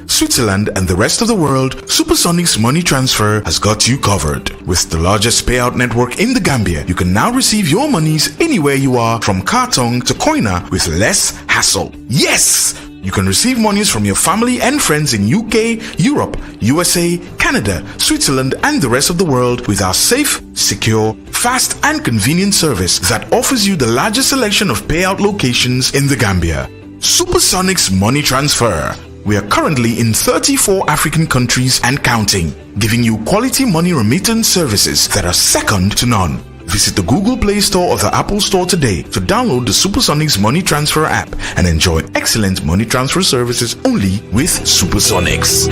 Switzerland, and the rest of the world, Supersonic's money transfer has got you covered. With the largest payout network in the Gambia, you can now receive your monies anywhere you are, from Kartong to Koina, with less hassle. Yes! You can receive monies from your family and friends in UK, Europe, USA, Canada, Switzerland, and the rest of the world with our safe, secure, fast, and convenient service that offers you the largest selection of payout locations in the Gambia. Supersonic's money transfer. We are currently in 34 African countries and counting, giving you quality money remittance services that are second to none. Visit the Google Play Store or the Apple Store today to download the Supersonics Money Transfer app and enjoy excellent money transfer services only with Supersonics.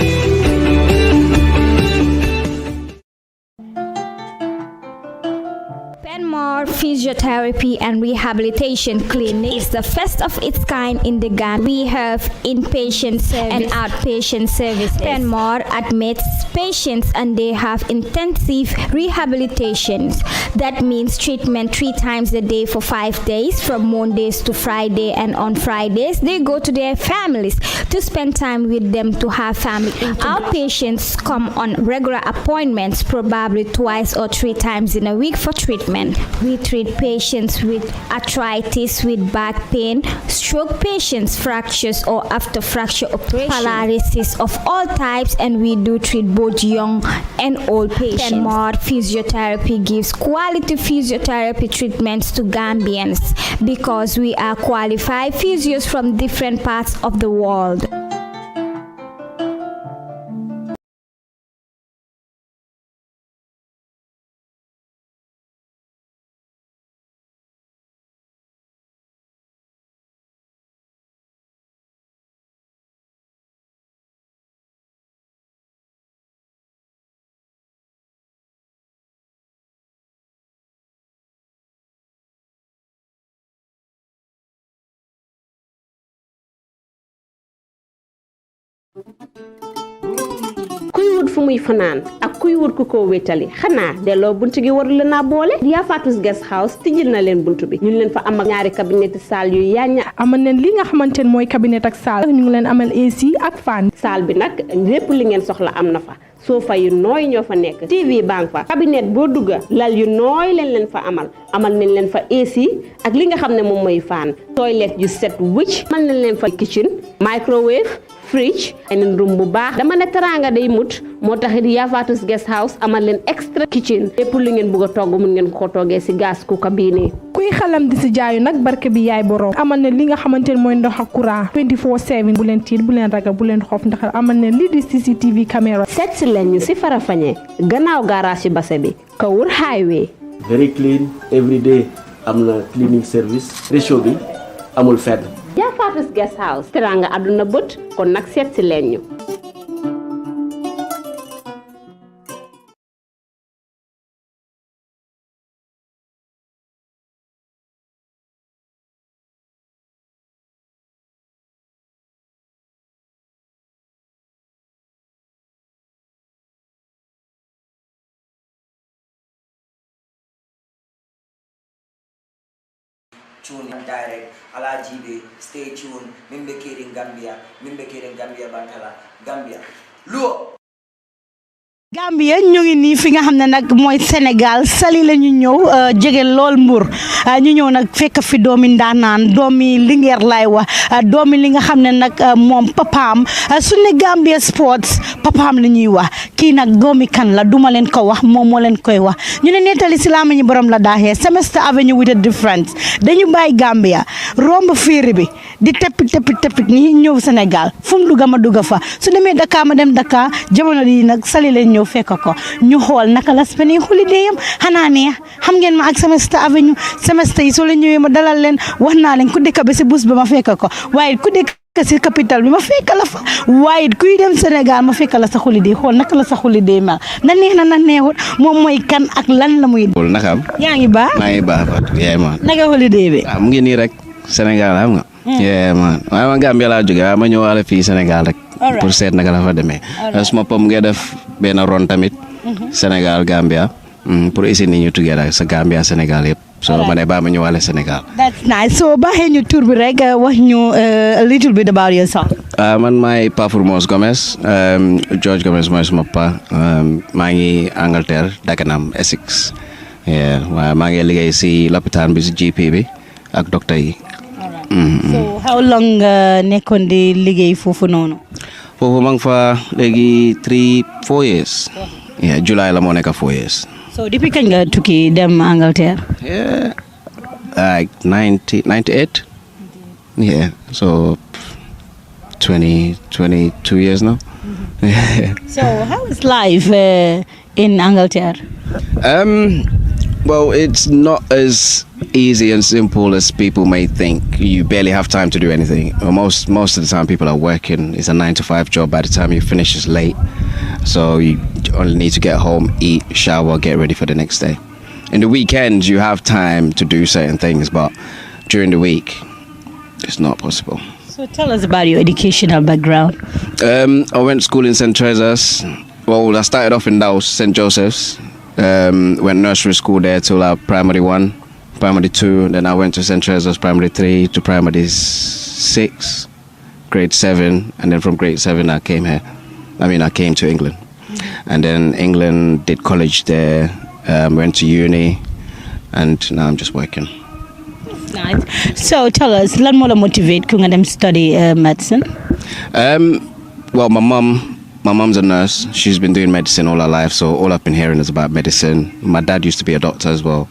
Panmar Physiotherapy and Rehabilitation Clinic is the first of its kind in the Gambia. We have inpatient service and outpatient services. Panmar admits patients and they have intensive rehabilitations. That means treatment 3 times a day for 5 days, from Mondays to Friday, and on Fridays they go to their families to spend time with them to have family. Our patients come on regular appointments, probably 2 or 3 times in a week for treatment. We treat patients with arthritis, with back pain, stroke patients, fractures or after fracture operation, paralysis of all types, and we do treat both young and old patients. Panmar Physiotherapy gives quality physiotherapy treatments to Gambians because we are qualified physios from different parts of the world. kuy wut fu muy fanaan ak kuy wut ku ko wétali xanaa delloo buntu gi warul na boole Ria Fatus Guest House tijjil na leen buntu bi ñu leen fa am ak ñaari cabinet salle yu yaña amal leen li nga xamantene mooy cabinet ak salle ñu ngi leen amal AC ak fan salle bi nag lépp li ngeen soxla am na fa sofa yu nooy ñoo fa nekk TV bang fa cabinet boo dugga lal yu nooy leen fa amal nañ leen fa AC ak li nga xam ne moom mooy fan toilet yu set wicc amal nañ leen fa kitchen microwave fridge and room bu baax dama ne teranga day mut motax Ria Fatus Guest House amal leen extra kitchen lépp lu ngeen bëgg togg mun ngeen ko toggé ci gas ku cabine kuy xalam di ci jaayu nak barke bi yaay borom amal ne li nga xamantene moy ndox ak courant 24/7 bu leen tiit bu leen ragal bu leen xof ndax amal ne li di CCTV camera set leen ñu ci Farafeñe gannaaw garage basse bi Kawur highway very clean every day amna cleaning service ratio bi amul fedd Ria Fatus Guest House teranga aduna bët kon nak set ci leen ñu tune in direct ala jibe stay tuned mimbe kiring Gambia bantala Gambia luo Gambia ñu ngi nii fi nga xam ne nag mooy Sénégal sali la ñu ñëw jege lool Mbour ñu ñëw nag fekk fi doomi ndaanaan doomi Linguère lay wax doomi li nga xam ne nag moom papaam su ne Gambia Sports papaam la ñuy wax kii nag doomi kan la duma leen ko wax moom moo leen koy wax ñu ne nettali si laama ñi borom la daaxee Semester Avenue with a difference dañu bàyyi Gambia romb fiiri bi di teppi ni ñëw Sénégal fu mu dugga ma dugga fa su demee Dakar ma dem Dakar jamono yi nag sali leen ñëw fekk ko ñu xool naka la spending holiday am xanaa neex xam ngeen ma ak Semester Avenue semester yi soo leen ñëwee ma dalal leen wax naa leen ku dëkk ba si bus ba ma fekk ko waaye ku dëkk si capital bi ma fekk la fa waaye kuy dem Sénégal ma fekk la sa holiday xool naka la sa holiday mel na neex na neexut moom mooy kan ak lan la muy xool naka am yaa ngi baax maa ngi baax yaay man naka holiday bi mu ngi nii rek Sénégal xam nga yaay man waaye ma Gambia laa jóge waaye ma ñëwaale fii Sénégal rek pour seet naka la fa demee suma pom ngay def benn ron tamit Sénégal Gambia pour essayer ni ñu together sa Gambia Sénégal yëpp so ma ne ba ma ñëwaale Sénégal. That's nice. So baaxee ñu tur bi rek wax ñu a little bit about yourself. Man maay Pa Furmus Gomez, George Gomez mooy suma pa, maa ngi Angleterre Dagenham Essex. waaye maa ngi liggéey si lopitaan bi si GP bi ak docteur yi. So how long nekkoon di liggéey foofu noonu. foofu maa ngi fa léegi 4 years. July la moo nekk 4 years. So depuis kañ nga tukki dem Angleterre. Like 98. So 22 years now. So how is life in Angleterre? Well, it's not as easy and simple as people may think. You barely have time to do anything. Most of the time people are working. It's a 9-to-5 job. By the time you finish, it's late. So you only need to get home, eat, shower, get ready for the next day. In the weekends, you have time to do certain things, but during the week, it's not possible. So tell us about your educational background. I went to school in St. Teresa's. Well, I started off in Laos, St. Joseph's. Went nursery school there till primary 1, primary 2. Then I went to St. Teresa's primary 3 to primary 6, grade 7. And then from grade 7, I came here. I came to England. And then England, did college there, went to uni. And now I'm just working. Nice. So tell us, lan moo la motivate ku nga dem study medicine? Well, my mom's a nurse. She's been doing medicine all her life, so all I've been hearing is about medicine. My dad used to be a doctor as well,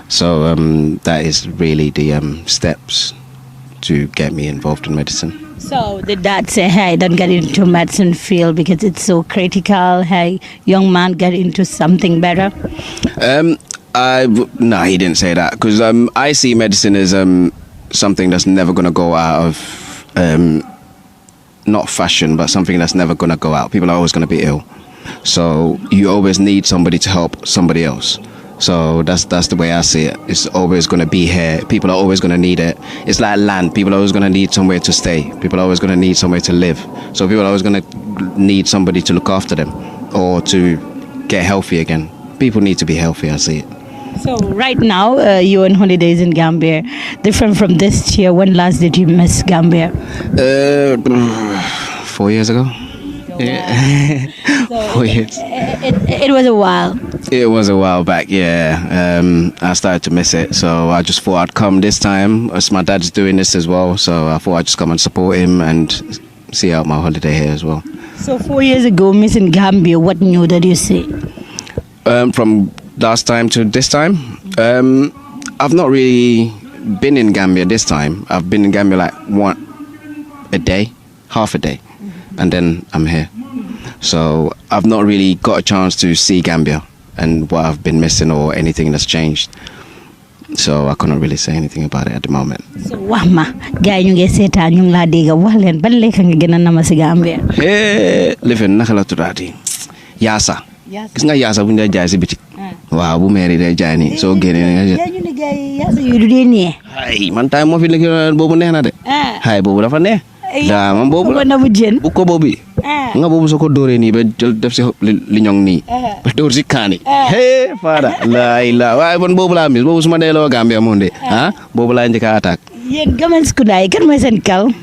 so that is really the steps to get me involved in medicine. So did dad say, hey, don't get into medicine field because it's so critical, hey, young man, get into something better? No, he didn't say that, because I see medicine as something that's never going to go out of not fashion, but something that's never going to go out. People are always going to be ill, so you always need somebody to help somebody else. So that's the way I see it. It's always going to be here. People are always going to need it. It's like land. People are always going to need somewhere to stay. People are always going to need somewhere to live. So people are always going to need somebody to look after them or to get healthy again. People need to be healthy, I see it. So right now, you're on holidays in Gambia. Different from this year, when last did you miss Gambia? 4 years ago. Yeah. So 4 years. It was a while. It was a while back, yeah. I started to miss it, so I just thought I'd come this time, as my dad's doing this as well, so I thought I'd just come and support him and see out my holiday here as well. So 4 years ago, missing Gambia, what new did you see? From last time to this time, I've not really been in Gambia this time. I've been in Gambia like half a day, and then I'm here. So I've not really got a chance to see Gambia and what I've been missing or anything that's changed. So I couldn't really say anything about it at the moment. So wahma, gay ñu ngi seetaan ñu ngi laa dégg wax leen ban lekk nga gën a nama si Gambia. Lifin naka la tuddaati yaasa. Gis nga yaasa bu ñu lay jaay si bitik. Waaw bu meeri day jaay nii soo génnee nga jël. ñu ne gay yaasa yu du dee nii. Ay man tay moo fi nekk boobu neex na de. Hay boobu dafa neex. Daa man boobu la na bu jën. bu ko boobu nga boobu soo ko dóoree nii ba jël def si li ñoŋ nii ba dóor si kaani faada la waaye man boobu laa mis boobu su ma delloo Gambia moom de boobu laa njëkk a attaque. Yéen Gamens Kundaay kan mooy seen kal?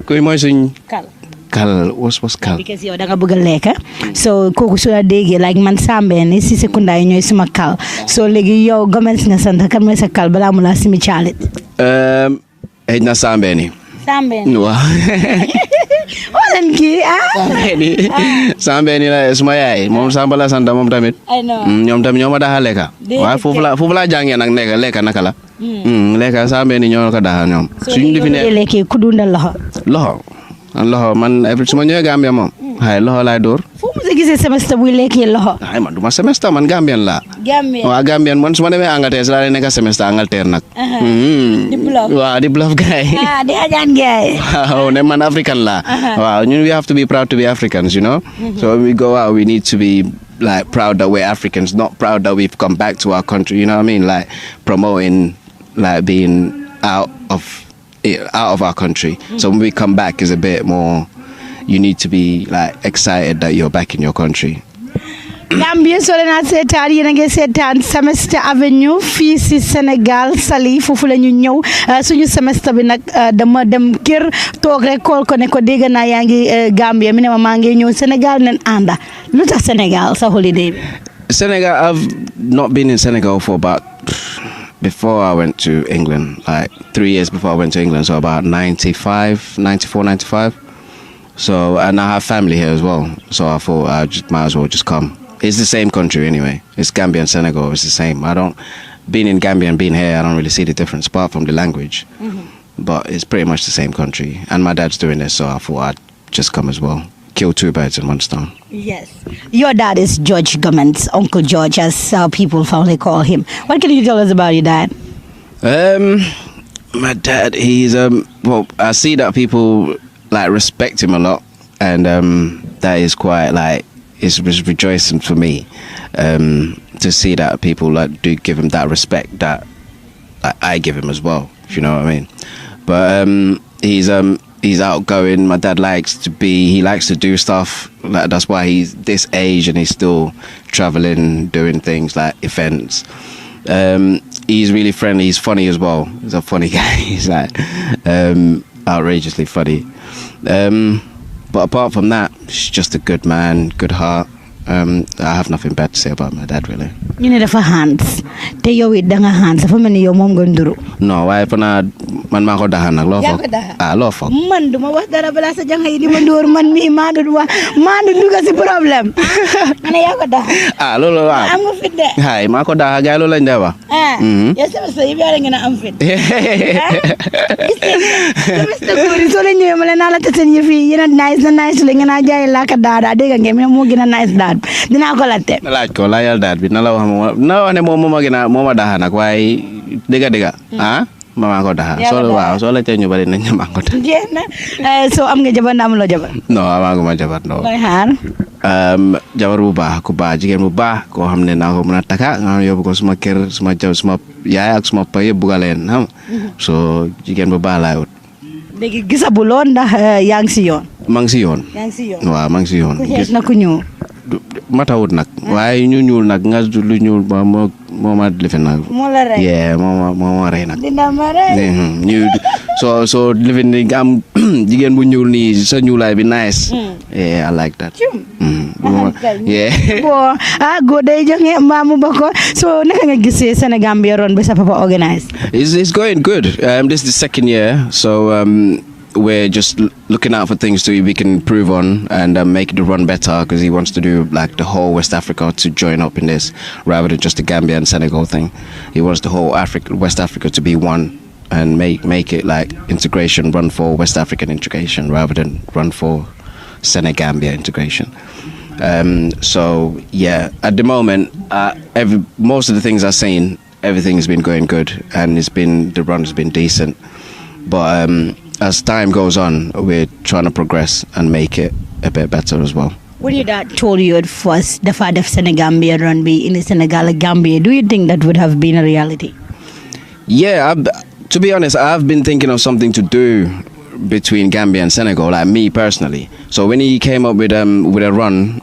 kuy mooy suñ kal was kal. Because yow da nga bëgg a lekk so kooku su la déggee like man Sambeen si Kundaay ñooy suma kal so léegi yow Gamens nga sant kan mooy sa kal balaa mu laa simi caalit. Xëy na Sambeen waaw. Walen kii Sambeen la suma yaay moom Samba la sant moom tamit. ñoom tamit ñoo ma daxa lekka. waaye foofu laa jàngee nag lekka naka la. lekka Sambeen ñoo ko daxa ñoom. suñu defi ne lekkee ku dundal loxo man su ma ñëwee Gambia moom. hay loxo laay dóor. fu mu sa gisee semestre buy lekkee loxo. ay man du ma semestre man Gambien laa. waaw Gambien man su ma demee Angleterre si laa leen nekk semestre Angleterre nag. di bluff waaw di bluff gaay. di ajaan gaay. waaw ne man African laa. waaw ñun we have to be proud to be Africans, you know. So when we go out we need to be like proud that we're Africans, not proud that we've come back to our country, you know what I mean? Like promoting like being out of our country. So when we come back is a bit more, you need to be like excited that you're back in your country. Gambia soo leen a seetaan yéen a ngi seetaan Semester Avenue fii si Sénégal Saly foofu la ñu ñëw suñu semestre bi nag dama dem kër toog rek kool ko ne ko dégg naa yaa ngi Gambia mi ne ma maa ngi ñëw Sénégal nen ànda lu tax Sénégal sa holiday bi. Senegal, I've not been in Senegal for about before I went to England, like 3 years before I went to England, so about 95. So, and I have family here as well, so I thought I just might as well just come. It's the same country anyway. It's Gambia and Senegal. It's the same. Being in Gambia and being here, I don't really see the difference apart from the language. But it's pretty much the same country. And my dad's doing this, so I thought I'd just come as well. Kill two birds in one stone. Yes. Your dad is George Gummins, Uncle George, as people fondly call him. What can you tell us about your dad? My dad, he's well, I see that people like respect him a lot, and that is quite like it's rejoicing for me to see that people like do give him that respect that I give him as well, if you know what I mean. But he's outgoing. My dad likes to do stuff. Like, that's why he's this age and he's still traveling, doing things like events. He's really friendly. He's funny as well. He's a funny guy. He's like outrageously funny. But apart from that, he's just a good man, good heart. I have nothing bad to say about my dad, really. You need for hands. Te yow it danga hands. Fa many yow mom gonduru. No, why pana man ma ko dahan nak lo fo. Lo fo. Man duma wax dara bala sa jang yi di ma ndor man mi ma du wa ma du duga ci problème. Ana ya ko dah. Lolo wa. Am fit de. Hay ma ko dah gay lo lañ de wa. Ya sama sa yibi ala ngena am fit. Mr. Gori so la ñew ma la na la tassene yifi yena nice la ngena jaay la ka dada de nga ngem mo gina nice dad. Dina ko latte. Laaj ko la yal dad bi na la wax na ne mo gina mo ma daha nak way dega mama ko daha so la te ñu bari nañ ma ko daha jeena so am nga jabar am lo jabar no amagu ma jabar no lay xaar jabar bu baax ku baax jigéen bu baax ko xamne na ko mëna taka nga yobbu ko suma kër suma jaw suma yaay ak suma pa yeb bu galen xam so jigéen bu baax lay wut legi gisabulon ndax yang ci yoon mang ci yoon waaw mang ci yoon gis na ku ñu matawut nak waaye ñu ñuul nak nga lu ñuul ba mo ma defe nak mo la rey mo rey nak dina ma rey ñu so living ni am jigéen bu ñuul ni sa ñuulay bi nice I like that bo go day joxe mamu bako so naka nga gisee Sénégambia ron bi sa papa organize it's going good. This is the second year, so we're just looking out for things we can improve on and make the run better, because he wants to do like the whole West Africa to join up in this rather than just the Gambia and Senegal thing. He wants the whole West Africa to be one and make it like integration, run for West African integration rather than run for Senegambia integration. So yeah, at the moment, most of the things I've seen, everything has been going good and the run has been decent, but as time goes on, we're trying to progress and make it a bit better as well. When your dad told you at first the father of Senegambia run be in the Senegal Gambia, do you think that would have been a reality? Yeah, to be honest, I've been thinking of something to do between Gambia and Senegal, like me personally. So when he came up with a run,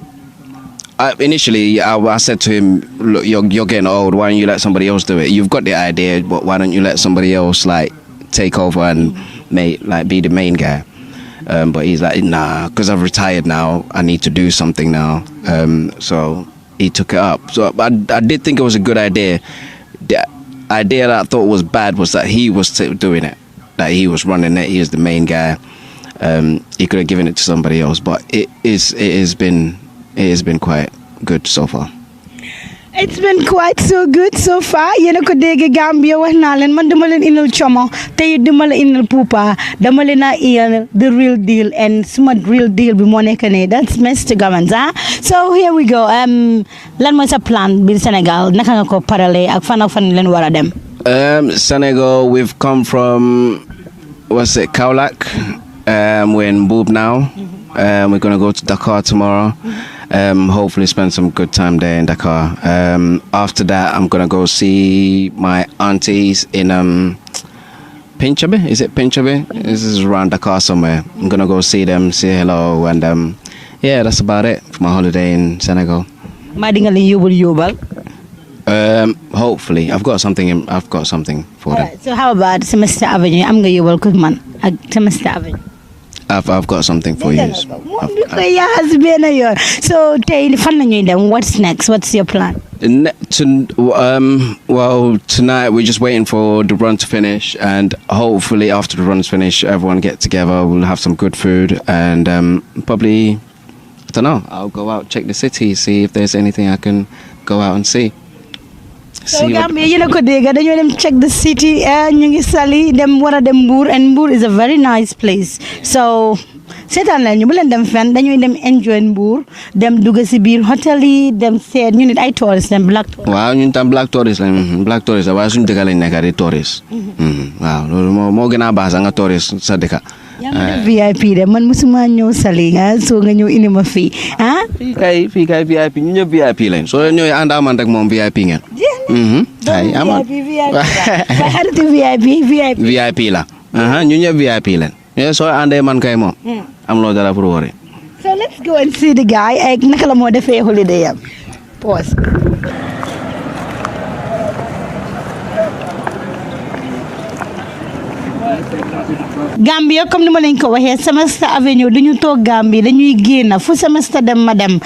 initially I said to him, look, you're getting old, why don't you let somebody else do it? You've got the idea, but why don't you let somebody else like take over and be the main guy? But he's like, nah, because I've retired now, I need to do something now. So he took it up. So I did think it was a good idea. The idea that I thought was bad was that he was doing it, that he was running it, he was the main guy. He could have given it to somebody else, but it has been quite good so far. It's been quite so good so far. Yéen a ko dégg Gambia wax naa leen man dama leen indil como tey dama la indil pupa dama leen a indil the real deal, and suma real deal bi moo nekk ne that's Mr. Gummins. So here we go. Lan mooy sa plan bi Sénégal naka nga ko parale ak fan leen war a dem? Senegal, we've come from Kaolack. We're in Mboob now. We're gonna go to Dakar tomorrow. Hopefully spend some good time there in Dakar. After that, I'm gonna go see my aunties in Pinchabe. Is it Pinchabe? This is around Dakar somewhere. I'm gonna go see them, say hello, and yeah, that's about it for my holiday in Senegal. maa di nga leen yóbbal. Hopefully, I've got something for them. So how about Semester Avenue? Am nga yóbbal ko man ak Semester Avenue. I've got something for you. So tey fan la ñuy dem. What's next? What's your plan? Well, tonight we're just waiting for the run to finish, and hopefully after the run's finished, everyone get together. We'll have some good food, and probably, I don't know, I'll go out, check the city, see if there's anything I can go out and see. So Gambia, you know, dañoo dem check the city. ñu ngi Saly dem war a dem Mbour, and Mbour is a very nice place. So seetaan leen ñu bu leen dem fenn dañuy dem enjoy Mbour, dem dugg si biir hôtel yi, dem seet ñu nit ay tourist dem black tourist. Waaw ñun tam black tourist lañ black tourist waaye suñu dëkk lañ nekk di tourist. Waaw loolu moo gën a baax nga tourist sa dëkk. yaa ngi def VIP de man musuma ñëw Saly soo nga ñëw indi ma fii fii kay VIP ñu ñëpp VIP lañ soo ñëwee ànd man rek moom VIP ngeen. VIP la. ñu ñëpp VIP lañ. soo àndee man kay moom. am loo dara pour wóore. So let's go and see the guy ak naka la moo defee holiday am. Pause. Gambia comme ni ma leen ko waxee Semester Avenue duñu toog Gambie dañuy génn fu Semester dem ma dem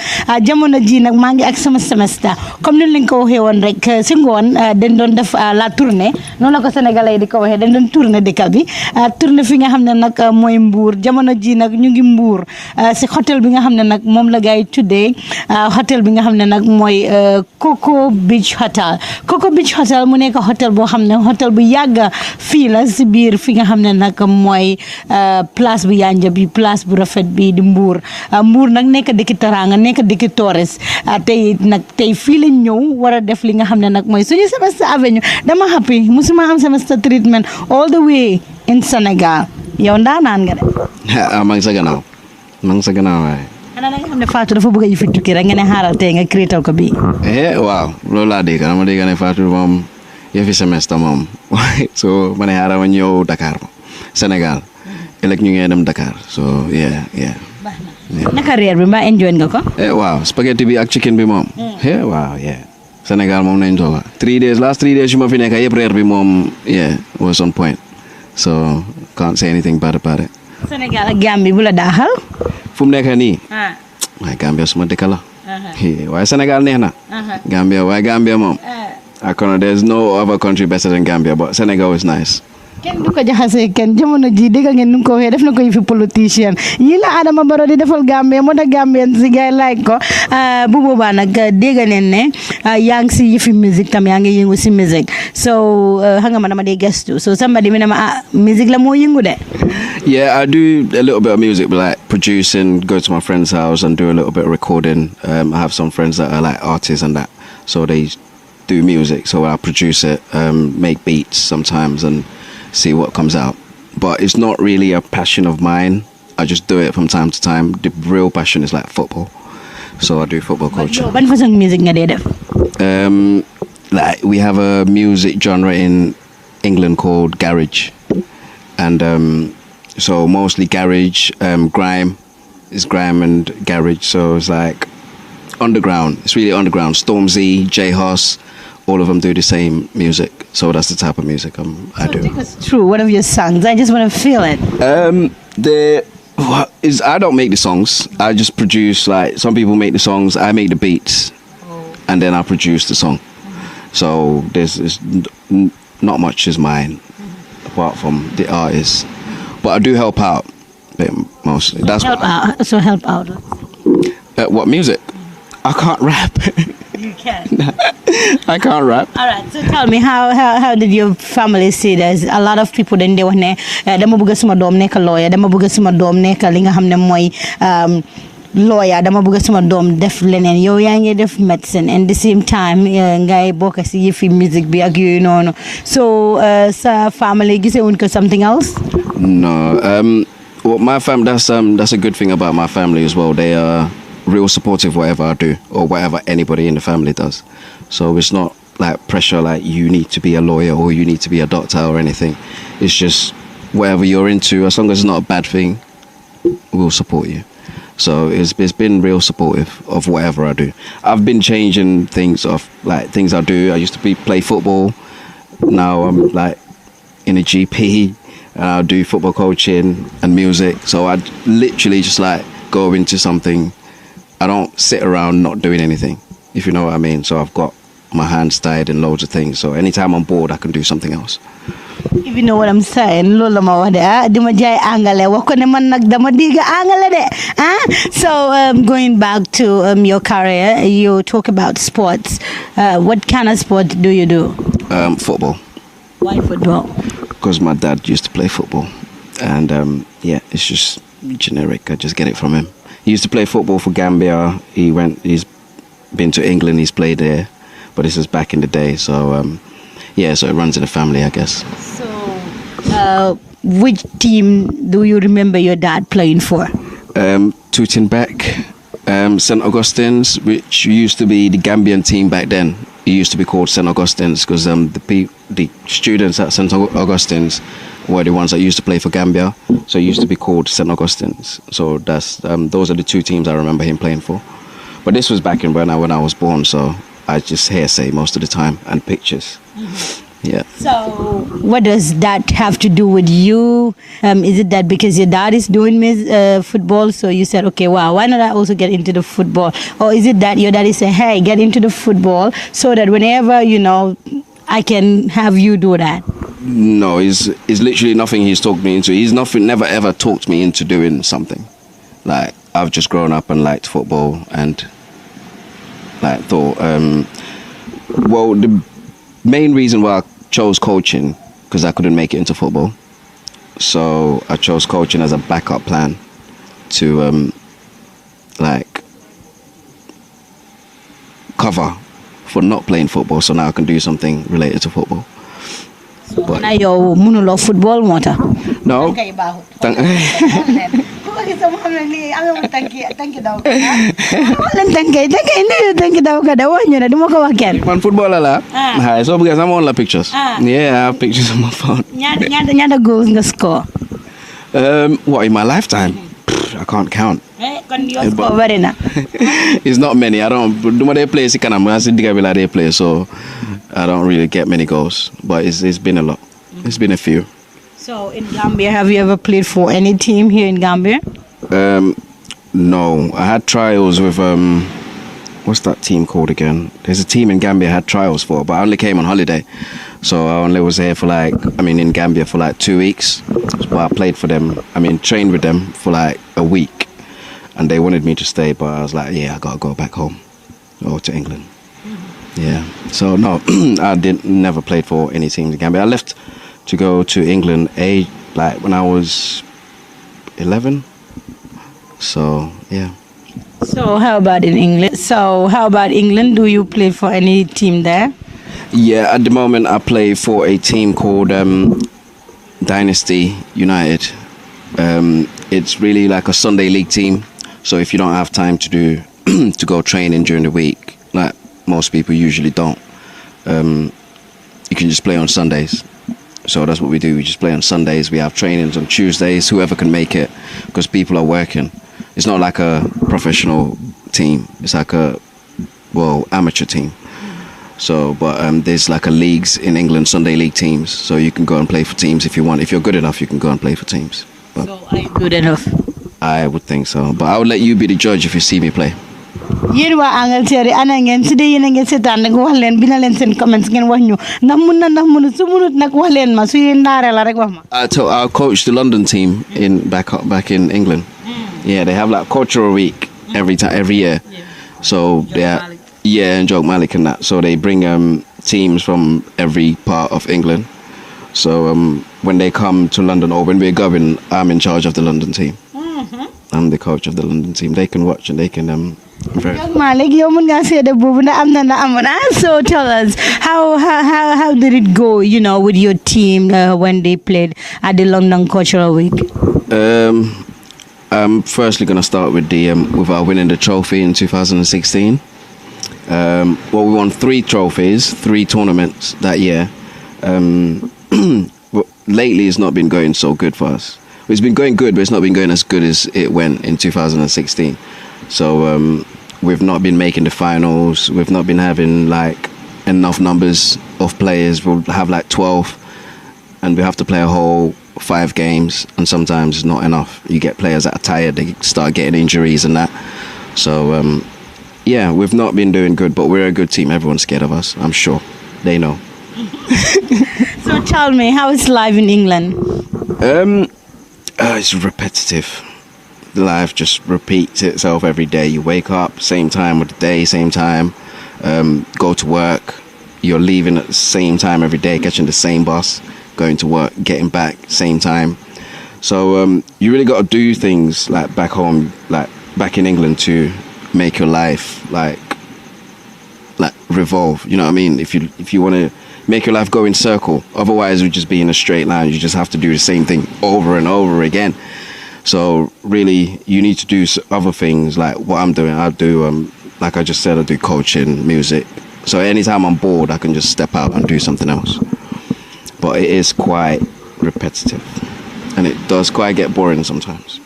jamono ji nag maa ngi ak sama Semester comme ni leen ko waxee woon rek si ngoon dañ doon def la tournée noonu la ko sénégalais yi di ko waxee dañ doon tournée dëkk bi tournée fi nga xam ne nag mooy Mbour jamono ji nag ñu ngi Mbour si hôtel bi nga xam ne nag moom la gars yi tuddee hôtel bi nga xam ne nag mooy Coco Beach Hotel Coco Beach Hotel mu nekk hôtel boo xam ne hôtel bu yàgg fii la si biir fi nga xam ne nag mooy place bu yanja bi place bu rafet bi di Mbour Mbour nag nekk dëkki taranga nekk dëkki tourist tey fii lañ ñëw war a def li nga xam ne nag mooy suñu Semester Avenue dama happy musuma am semester treatment all the way in Sénégal yow ndaanaan nga de. maa ngi sa gannaaw waaye. xanaa nga xam ne Fatou dafa bëgg a yëfi tukki rek nga ne xaaral tey nga créétal ko bii. waaw loolu laa dégg dama dégg ne Fatou moom yëfi semester moom so ma ne xaaral ma ñëw Dakar Sénégal ëllëg ñu ngi dem Dakar so yeah. naka reer bi mbaa enjoy nga ko. waaw spaghetti bi ak chicken bi moom. waaw Sénégal moom nañ tooga last 3 days yu ma fi nekk yëpp reer bi moom was on point so can't say anything bad about it. Sénégal ak Gambie bu la daaxal. fu mu nekk nii. waaye Gambia suma dëkk la. waaye Sénégal neex na. Gambia moom. I know there's no other country better than Gambia, but Senegal is nice. kenn du ko jaxase kenn jamono ji dégg ngeen nu ko waxee def na ko fi politicien yi la Adama Barrow di defal Gambie moo tax Gambien si gars like ko bu boobaa nag dégg neen ne yaa ngi si yëfi musique tam yaa ngi yëngu si musique so xam nga ma dama dee gestu so somebody mi ne ma musique la moo yëngu de. Yeah, I do a little bit of music, like producing, go to my friend's house and do a little bit of recording. I have some friends that are like artists and that, so they do music, so I produce it, make beats sometimes and see what comes out. But it's not really a passion of mine. I just do it from time to time. The real passion is like football, so I do football coaching. What kind of music nga def? Like we have a music genre in England called garage, and so mostly garage, grime and garage. So it's like underground. It's really underground. Stormzy, J Hoss, all of them do the same music. So that's the type of music I do. Take us through one of your songs. I just want to feel it. I don't make the songs. I just produce. Like some people make the songs, I make the beats, and then I produce the song. So there's not much is mine, apart from the artist. But I do help out, mostly. So help out. What music? I can't rap. You can. I can't rap. All right. So tell me, how did your family see this? A lot of people dañ de wax ne dama bëgg suma doom nekk lawyer, dama bëgg suma doom nekk li nga xam ne mooy lawyer, dama bëgg suma doom def leneen. Yow yaa ngi def medicine and the same time ngay bokk si yëfi music bi ak yooyu noonu. So sa family gisewuñ ko something else? No. Well, my family. That's a good thing about my family as well. They are real supportive whatever I do or whatever anybody in the family does. So it's not like pressure like you need to be a lawyer or you need to be a doctor or anything. It's just whatever you're into, as long as it's not a bad thing, we'll support you. So it's been real supportive of whatever I do. I've been changing things I do. I used to play football. Now I'm like in a GP. I do football coaching and music. So I literally just like go into something. I don't sit around not doing anything, if you know what I mean. So I've got my hands tied in loads of things. So anytime I'm bored, I can do something else. If you know what I'm saying, lola ma wax de dima jay angale wax ko ne man nak dama diga angale de so going back to your career, you talk about sports. What kind of sport do you do? Football. Why football? Because my dad used to play football, and yeah, it's just generic. I just get it from him. He used to play football for Gambia. He's been to England. He's played there, but this is back in the day. So yeah, so it runs in the family, I guess. So, which team do you remember your dad playing for? Tootingbeck, St. Augustine's, which used to be the Gambian team back then. It used to be called St. Augustine's because the students at St. Augustine's were the ones that used to play for Gambia. So it used to be called St. Augustine's. So that's those are the two teams I remember him playing for. But this was back in when I was born, so I just hearsay most of the time and pictures. Mm-hmm. Yeah. So what does that have to do with you? Is it that because your dad is doing football, so you said, okay, wow, why not I also get into the football? Or is it that your daddy said, hey, get into the football so that whenever, I can have you do that? No, it's literally nothing he's talked me into. Never ever talked me into doing something. Like, I've just grown up and liked football and like thought, well, the main reason why I chose coaching, because I couldn't make it into football. So I chose coaching as a backup plan to like cover for not playing football, so now I can do something related to football. But now you're monologue football water. No. Man footballer la. Hi, so because I'm on the pictures. Yeah, I have pictures on my phone. Nyada goals nga score. What in my lifetime? I can't count. It's not many. I don't do they play they play, so I don't really get many goals. But it's been a lot. It's been a few. So in Gambia, have you ever played for any team here in Gambia? No. I had trials with what's that team called again? There's a team in Gambia I had trials for, but I only came on holiday. So I only was here for in Gambia for 2 weeks. But I played for them, trained with them for a week. And they wanted me to stay, but I was like, yeah, I gotta go back home or to England. Mm-hmm. Yeah. So no, I never played for any teams in Gambia. I left to go to England when I was 11. So yeah. So how about in England? Do you play for any team there? Yeah, at the moment I play for a team called Dynasty United. It's really like a Sunday league team. So if you don't have time to go training during the week, like most people usually don't, you can just play on Sundays. So that's what we do. We just play on Sundays. We have trainings on Tuesdays, whoever can make it, because people are working. It's not like a professional team. It's like amateur team. So, but there's a leagues in England, Sunday league teams. So you can go and play for teams if you want. If you're good enough, you can go and play for teams. But so are you good enough? I would think so. But I would let you be the judge if you see me play. Yéen waa Angleterre ana ngeen su dee yéen a ngeen seetaan nag wax leen bina leen seen comments ngeen wax ñu ndax mun na ndax mënut su mënut nag wax leen ma su yéen ndaare la rek wax ma. I coached the London team back in England. Yeah, they have cultural week every year. Yeah. So and Joke Malik and that. So they bring teams from every part of England. So when they come to London or when we're going, I'm in charge of the London team. Mm-hmm. I'm the coach of the London team. They can watch and they can. So tell us how did it go? With your team when they played at the London Cultural Week. I'm firstly going to start with with our winning the trophy in 2016. We won 3 trophies, 3 tournaments that year. Lately, it's not been going so good for us. It's been going good, but it's not been going as good as it went in 2016. So we've not been making the finals. We've not been having like enough numbers of players. We'll have like 12, and we have to play a whole 5 games, and sometimes it's not enough. You get players that are tired, they start getting injuries and that. So yeah, we've not been doing good, but we're a good team. Everyone's scared of us, I'm sure. They know. So tell me, how is life in England? It's repetitive. Life just repeats itself every day. You wake up, same time of the day, same time. Go to work. You're leaving at the same time every day, catching the same bus, going to work, getting back, same time. So you really got to do things like back home, like back in England, to make your life like revolve. You know what I mean? If you want to make your life go in circle, otherwise it would just be in a straight line. You just have to do the same thing over and over again. So really, you need to do other things like what I'm doing. I do, like I just said, I do coaching, music. So anytime I'm bored, I can just step out and do something else. But it is quite repetitive, and it does quite get boring sometimes.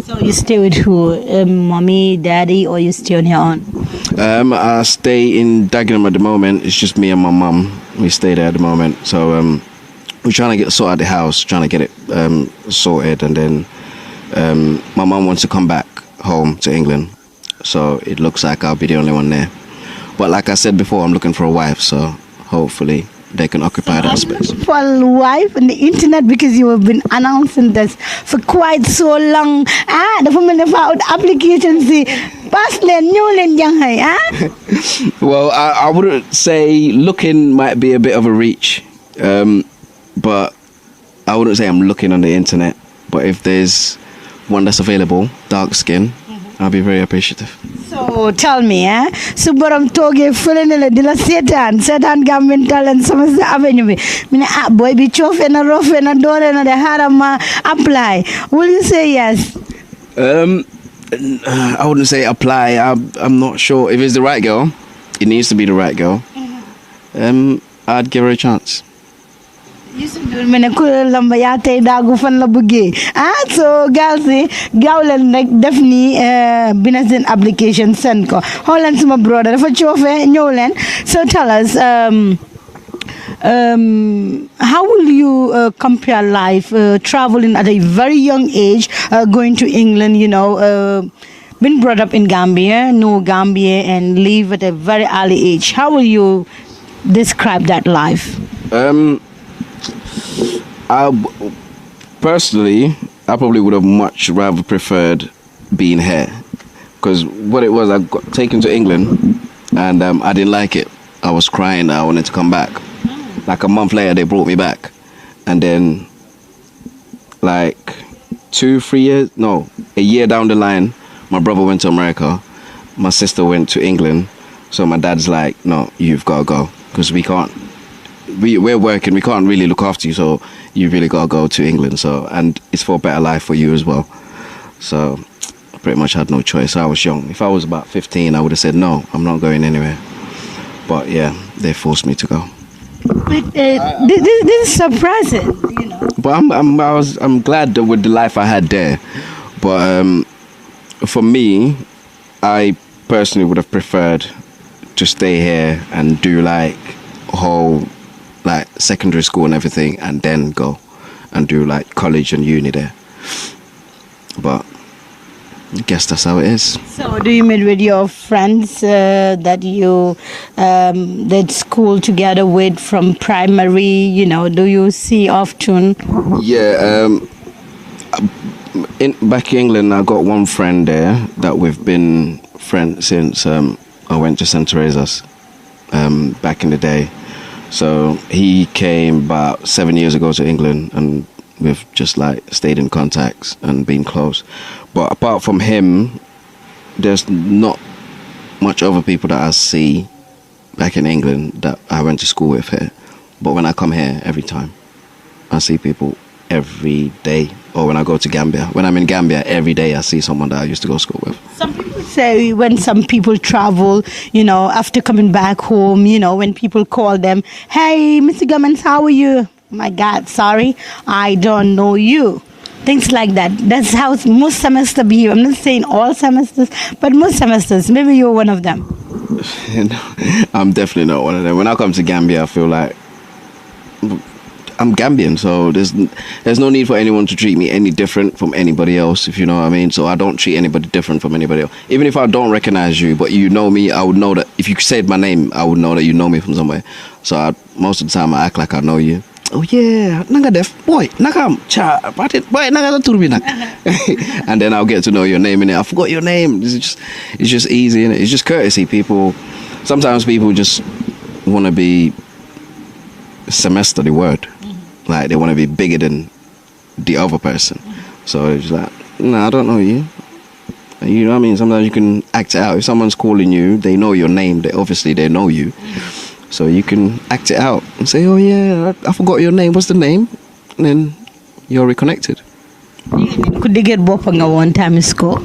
So you stay with who? Mommy, daddy, or you stay on your own? I stay in Dagenham at the moment. It's just me and my mum. We stay there at the moment. So we're trying to sort out the house, trying to get it sorted, and then my mum wants to come back home to England. So it looks like I'll be the only one there. But like I said before, I'm looking for a wife, so hopefully they can occupy that space. For a wife on the internet, because you have been announcing this for quite so long. The woman about applications, Well, I wouldn't say looking might be a bit of a reach, but I wouldn't say I'm looking on the internet. But if there's one that's available, dark skin, I'll be very appreciative. So tell me, su borom toge fele la dila setan government talent sama avenue bi mine boy bi chofe na rofe na dore na de harama apply, will you say yes? I wouldn't say apply. I'm not sure if it's the right girl. It needs to be the right girl. I'd give her a chance. Yusuf Ndour mene ku lamba yaa tey daagu fan la bëggee so gaal si gaaw leen rek def ni business application send ko xool leen suma brother dafa coofe ñëw leen. So tell us, how will you compare life traveling at a very young age, going to England, been brought up in Gambia, know Gambia, and live at a very early age? How will you describe that life? Personally, I probably would have much rather preferred being here, because what it was, I got taken to England and I didn't like it. I was crying. I wanted to come back. Like a month later, they brought me back, and then like a year down the line, my brother went to America, my sister went to England. So my dad's like, no, you've got to go, because we're working, we can't really look after you, so you really got to go to England. So, and it's for a better life for you as well. So I pretty much had no choice. I was young. If I was about 15, I would have said, no, I'm not going anywhere. But yeah, they forced me to go. But this is surprising, But I'm glad that with the life I had there. But for me, I personally would have preferred to stay here and do like whole secondary school and everything, and then go and do like college and uni there. But I guess that's how it is. So do you meet with your friends that you did school together with from primary, do you see often? Yeah, back in England, I got one friend there that we've been friends since I went to St. Teresa's back in the day. So he came about 7 years ago to England, and we've just stayed in contact and been close. But apart from him, there's not much other people that I see back in England that I went to school with here. But when I come here, every time, I see people every day. Or when I go to Gambia. When I'm in Gambia, every day I see someone that I used to go to school with. Some people say when some people travel, after coming back home, when people call them, hey, Mr. Gummins, how are you? My God, sorry, I don't know you. things like that. That's how most semesters behave. I'm not saying all semesters, but most semesters. Maybe you're one of them. I'm definitely not one of them. When I come to Gambia, I feel like I'm Gambian, so there's no need for anyone to treat me any different from anybody else, if you know what I mean. So I don't treat anybody different from anybody else. Even if I don't recognize you, but you know me, I would know that. If you said my name, I would know that you know me from somewhere. So most of the time, I act like I know you. Oh yeah, naga def boy, nakam cha, boy naga turbi nak. And then I'll get to know your name in it. I forgot your name. It's just easy, innit? It's just courtesy. Sometimes people just want to be semester the word. Like they want to be bigger than the other person. So it's like, nah, I don't know you. You know what I mean? Sometimes you can act it out. If someone's calling you, they know your name. They know you. So you can act it out and say, oh yeah, I forgot your name. What's the name? And then you're reconnected. Could they get Bopanga one time in school?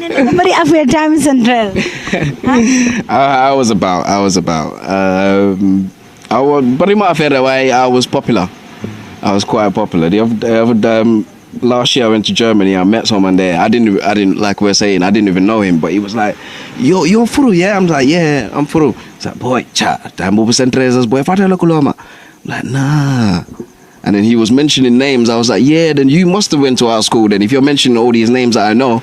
Nobody after time central. I was about. But in my fair way, I was popular. I was quite popular. Last year I went to Germany. I met someone there. I didn't like we're saying. I didn't even know him, but he was like, "You're Furu, yeah?" I'm like, "Yeah, I'm Furu." He's like, "Boy, boy, I'm like, nah." And then he was mentioning names. I was like, yeah, then you must have went to our school then if you're mentioning all these names that I know.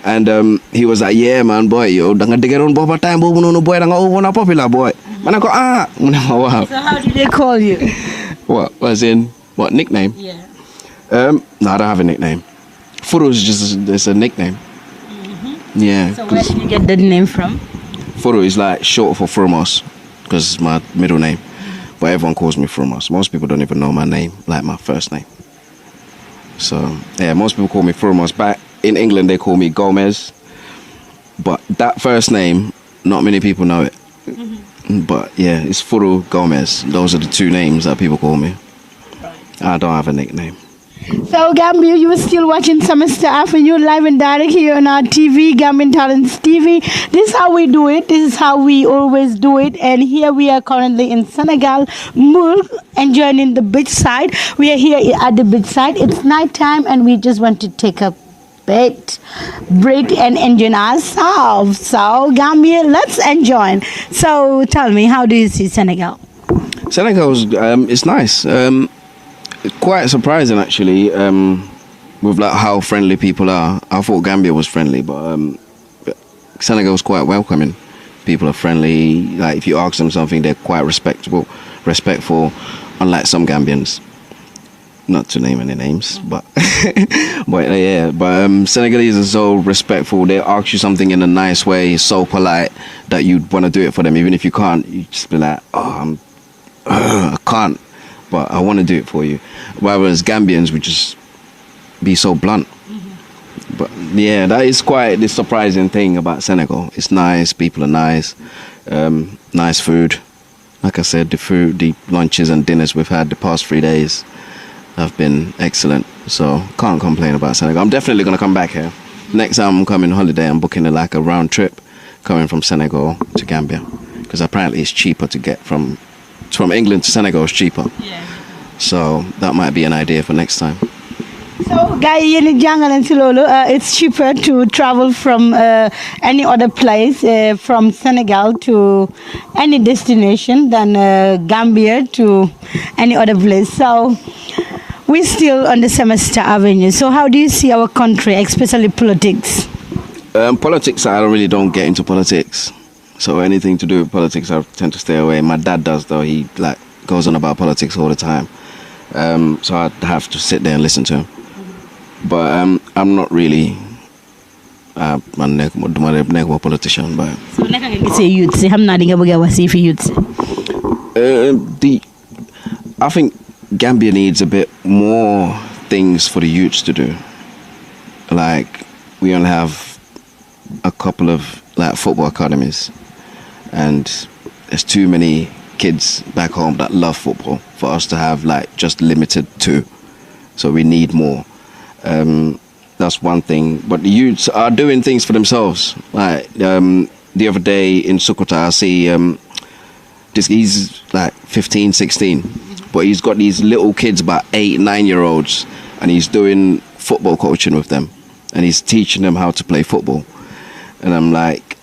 And he was like, yeah, man, boy, yo, danga digeron boy time boy, no boy, danga over popular boy. Man, I go, wow. So how do they call you? What? As in, what, nickname? Yeah. No, I don't have a nickname. Furu is just a nickname. Mm-hmm. Yeah. So where did you get that name from? Furu is like short for Furmus, because it's my middle name. But everyone calls me Furmus. Most people don't even know my name, like my first name. So, yeah, most people call me Furmus. Back in England, they call me Gomez. But that first name, not many people know it. Mm-hmm. But, yeah, it's Furu Gomez. Those are the two names that people call me. Right. I don't have a nickname. So, Gambia, you are still watching Semester Avenue live and direct here on our TV, Gambian Talents TV. This is how we do it. This is how we always do it. And here we are currently in Senegal, Moul, enjoying the beach side. We are here at the beach side. It's night time and we just want to take a break and enjoy ourselves. So, Gambia, let's enjoy. So, tell me, how do you see Senegal? Senegal is nice. Quite surprising actually, with like how friendly people are. I thought Gambia was friendly, but Senegal is quite welcoming. People are friendly. Like if you ask them something, they're quite respectful. Unlike some Gambians, not to name any names, but Senegalese are so respectful. They ask you something in a nice way, so polite that you'd want to do it for them, even if you can't. You just be like, I can't. But I want to do it for you. Whereas Gambians would just be so blunt. Mm-hmm. But yeah, that is quite the surprising thing about Senegal. It's nice, people are nice, nice food. Like I said, the lunches and dinners we've had the past 3 days have been excellent. So can't complain about Senegal. I'm definitely going to come back here. Next time I'm coming on holiday, I'm booking a round trip coming from Senegal to Gambia. Because apparently it's cheaper to get from England to Senegal is cheaper. Yeah. So that might be an idea for next time. So, guys, it's cheaper to travel from any other place, from Senegal to any destination than Gambia to any other place. So, we're still on the Semester Avenue. So, how do you see our country, especially politics? Politics, I really don't get into politics. So anything to do with politics, I tend to stay away. My dad does, though. He goes on about politics all the time. So I have to sit there and listen to him. But I'm not really a politician. But so youth, I think Gambia needs a bit more things for the youths to do. Like we only have a couple of football academies. And there's too many kids back home that love football for us to have just limited to. So we need more. That's one thing. But the youths are doing things for themselves. The other day in Sukuta, I see He's like 15, 16, but he's got these little kids, about 8, 9-year-olds, and he's doing football coaching with them, and he's teaching them how to play football. And I'm like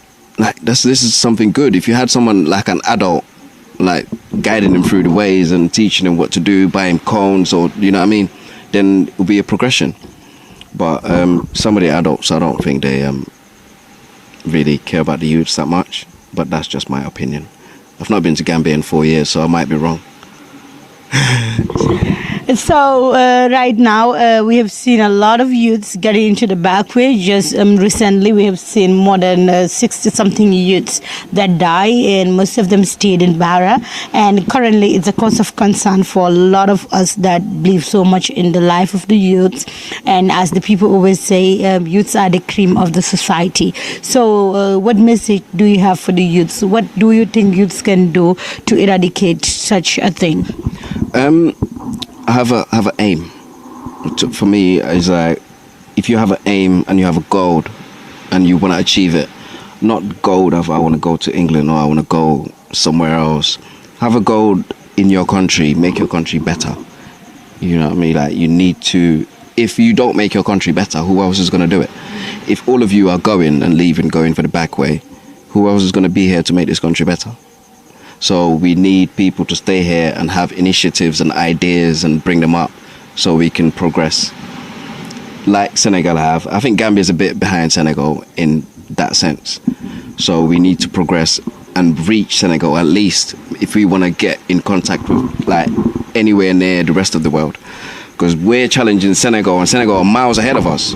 this is something good. If you had someone like an adult, like guiding them through the ways and teaching them what to do, buying cones, or you know what I mean, then it will be a progression. But some of the adults, I don't think they really care about the youths that much. But that's just my opinion. I've not been to Gambia in 4 years, so I might be wrong. So right now we have seen a lot of youths getting into the back way. Just recently we have seen more than 60-something youths that die, and most of them stayed in Barra. And currently it's a cause of concern for a lot of us that believe so much in the life of the youths. And as the people always say, youths are the cream of the society. So what message do you have for the youths? What do you think youths can do to eradicate such a thing? I have an aim. For me, it's like, if you have an aim and you have a goal and you want to achieve it, not goal of I want to go to England or I want to go somewhere else. Have a goal in your country, make your country better. You know what I mean? Like, you need to, if you don't make your country better, who else is going to do it? If all of you are going and leaving, going for the back way, who else is going to be here to make this country better? So we need people to stay here and have initiatives and ideas and bring them up so we can progress. Like Senegal have. I think Gambia is a bit behind Senegal in that sense. So we need to progress and reach Senegal, at least if we want to get in contact with like anywhere near the rest of the world. Because we're challenging Senegal, and Senegal are miles ahead of us.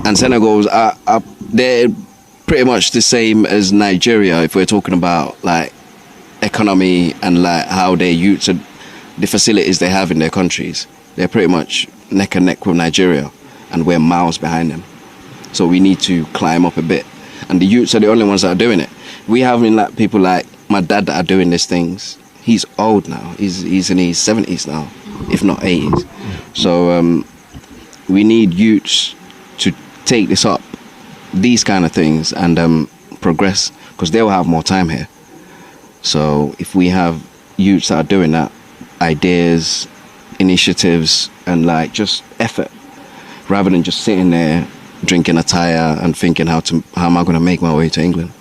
And Senegal's they're pretty much the same as Nigeria if we're talking about like economy and like how their youths and the facilities they have in their countries. They're pretty much neck and neck with Nigeria, and we're miles behind them. So we need to climb up a bit, and the youths are the only ones that are doing it. We have like people like my dad that are doing these things. He's old now. He's in his 70s now, if not 80s. So we need youths to take this up, these kind of things, and progress, because they'll have more time here. So if we have youths that are doing that, ideas, initiatives, and like just effort, rather than just sitting there drinking a tire and thinking how am I going to make my way to England?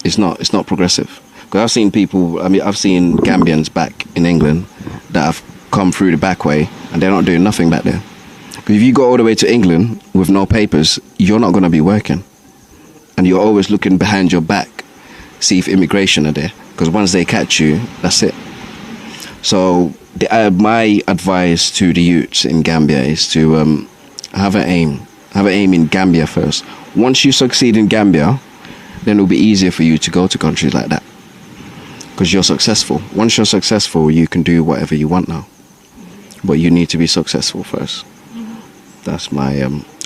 It's not progressive. Because I've seen people, I've seen Gambians back in England that have come through the back way and they're not doing nothing back there. Because if you go all the way to England with no papers, you're not going to be working. And you're always looking behind your back, see if immigration are there, because once they catch you, that's it. So my advice to the youths in Gambia is to have an aim in Gambia first. Once you succeed in Gambia, then it'll be easier for you to go to countries like that, because you're successful. Once you're successful, you can do whatever you want now, but you need to be successful first. That's my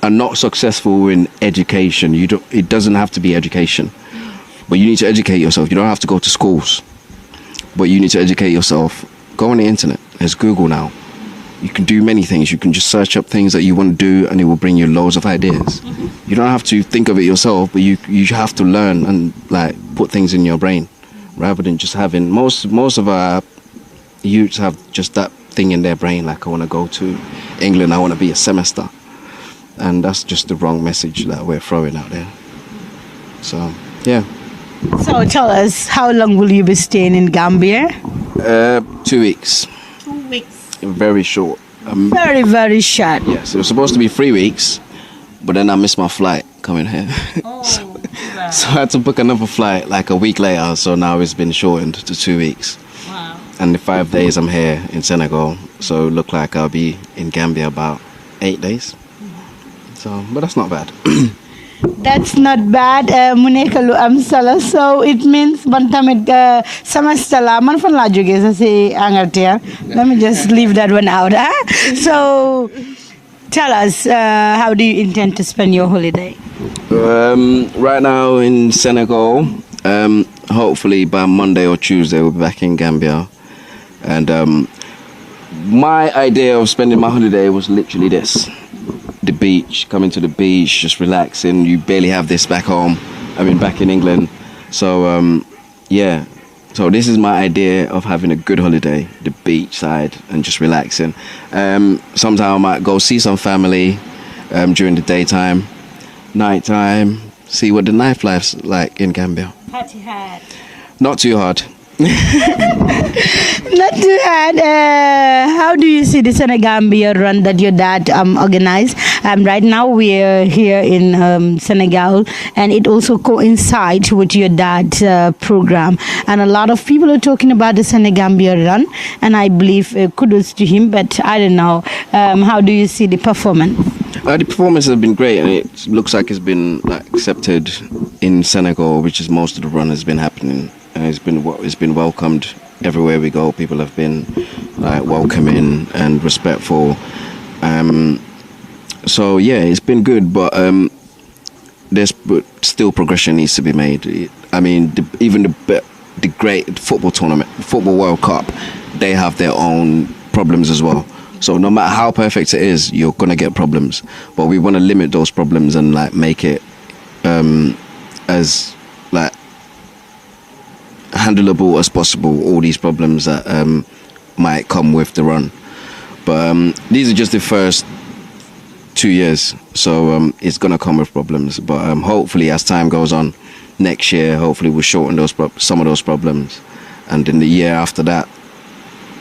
and not successful in education. It doesn't have to be education. But you need to educate yourself. You don't have to go to schools, but you need to educate yourself. Go on the internet. There's Google now. You can do many things. You can just search up things that you want to do, and it will bring you loads of ideas. You don't have to think of it yourself, but you have to learn and like put things in your brain, rather than just having most of our youths have just that thing in their brain, like I want to go to England, I want to be a semester, and that's just the wrong message that we're throwing out there. So yeah. So tell us, how long will you be staying in Gambia? 2 weeks. 2 weeks. Very short. Very, very short. Yes, it was supposed to be 3 weeks, but then I missed my flight coming here. Oh, so I had to book another flight like a week later, so now it's been shortened to 2 weeks. Wow. And the 5 days I'm here in Senegal, so it looked like I'll be in Gambia about 8 days. So, but that's not bad. That's not bad. Mu nekk lu am solo. So it means man tamit semester la man fan la jóge sa si Angleterre. Let me just leave that one out. So tell us, how do you intend to spend your holiday? Right now in Senegal, hopefully by Monday or Tuesday we'll be back in Gambia. And my idea of spending my holiday was literally this. The beach, coming to the beach, just relaxing. You barely have this back home. Back in England. So, yeah, So this is my idea of having a good holiday, the beachside and just relaxing. Sometimes I might go see some family during the daytime, nighttime, see what the nightlife life's like in Gambia. Party hard. Not too hard. Not too hard. How do you see the Senegambia run that your dad organized? Right now we are here in Senegal, and it also coincides with your dad's program. And a lot of people are talking about the Senegambia run, and I believe kudos to him. But I don't know. How do you see the performance? The performance has been great, and it looks like it's been accepted in Senegal, which is most of the run has been happening. It's been welcomed everywhere we go. People have been welcoming and respectful. So yeah, it's been good, but there's still progression needs to be made. I mean, even the great football tournament, Football World Cup, they have their own problems as well. So no matter how perfect it is, you're gonna get problems. But we want to limit those problems and make it as handleable as possible, all these problems that might come with the run. But these are just the first 2 years, so it's gonna come with problems. But hopefully, as time goes on, next year, hopefully we'll shorten some of those problems, and in the year after that,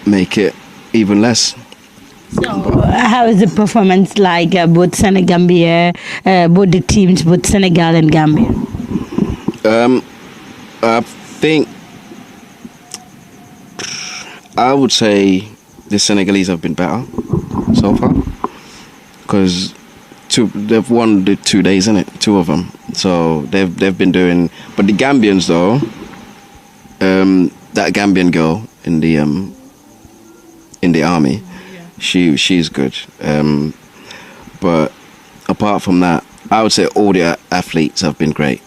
make it even less. So, how is the performance like both Senegambia, both the teams, both Senegal and Gambia? I think I would say the Senegalese have been better so far, because they've won the 2 days, innit? 2 of them. So they've been doing. But the Gambians though, that Gambian girl in the army, she's good. But apart from that, I would say all the athletes have been great.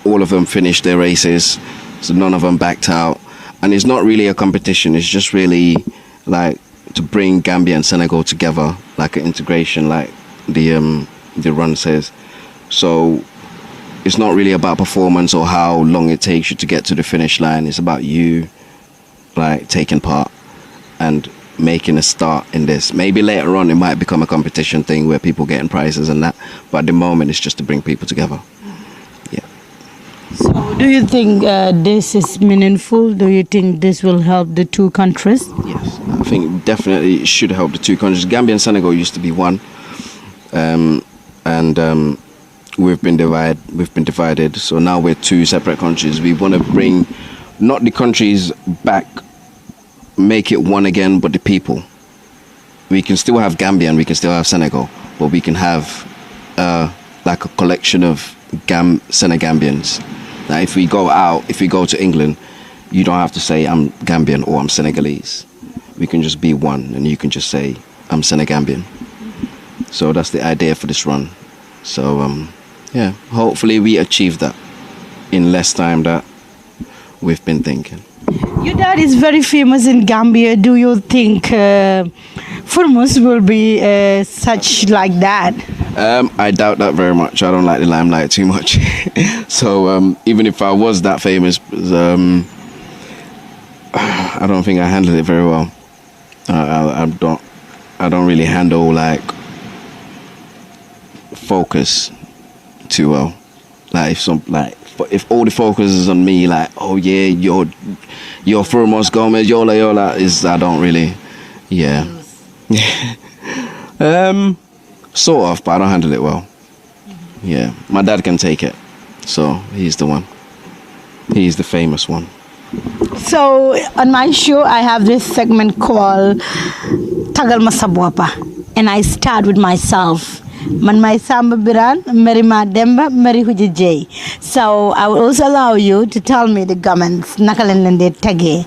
All of them finished their races, so none of them backed out. And it's not really a competition, it's just really to bring Gambia and Senegal together, like an integration, like the run says. So it's not really about performance or how long it takes you to get to the finish line. It's about you taking part and making a start in this. Maybe later on it might become a competition thing where people getting prizes and that, but at the moment it's just to bring people together. So, do you think this is meaningful? Do you think this will help the two countries? Yes, I think definitely it should help the two countries. Gambia and Senegal used to be one, and we've been divided. So now we're two separate countries. We want to bring not the countries back, make it one again, but the people. We can still have Gambia and we can still have Senegal, but we can have a collection of Senegambians. Now, if we go to England, you don't have to say I'm Gambian or I'm Senegalese. We can just be one, and you can just say I'm Senegambian. So that's the idea for this run. So hopefully we achieve that in less time that we've been thinking. Your dad is very famous in Gambia. Do you think Furmus will be such like that? I doubt that very much. I don't like the limelight too much. So even if I was that famous, I don't think I handled it very well. I don't really handle focus too well. If all the focus is on me, oh yeah, you're Furmus Gomez, yola is, I don't really, yeah. Sort of, but I don't handle it well. Yeah, my dad can take it, so he's the one. He's the famous one. So on my show, I have this segment called Tagal Masabwapa, and I start with myself. Man may Samba Biran, Merima Demba, Meri Hujijay. So I will also allow you to tell me the comments. Nakalenende Tage.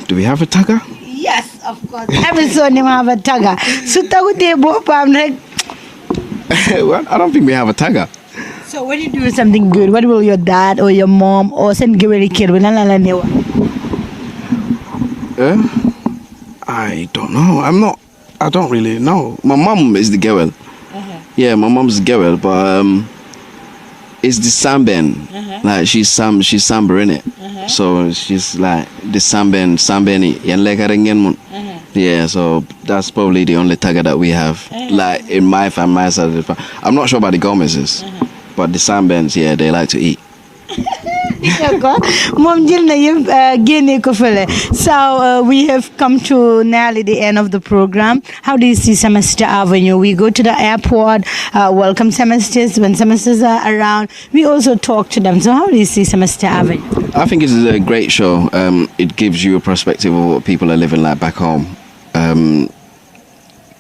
Do we have a tagger? Yes, of course. Every son have a tagger. So tagute bopam rek. Well, I don't think we have a tagger. So when you do something good, what will your dad or your mom or send Gawari kid with I don't know. I don't really know. My mom is the girl. Yeah, my mom's the girl, but it's the Samben. Like she's Samba in it. So she's like the Sambeni. Yeah, so that's probably the only tagger that we have. Like in my family, my side of the family. I'm not sure about the Gomez's, but the Sambens, yeah, they like to eat. So we have come to nearly the end of the program. How do you see Semester Avenue? We go to the airport, welcome semesters. When semesters are around, we also talk to them. So how do you see Semester Avenue? I think it's a great show. It gives you a perspective of what people are living like back home.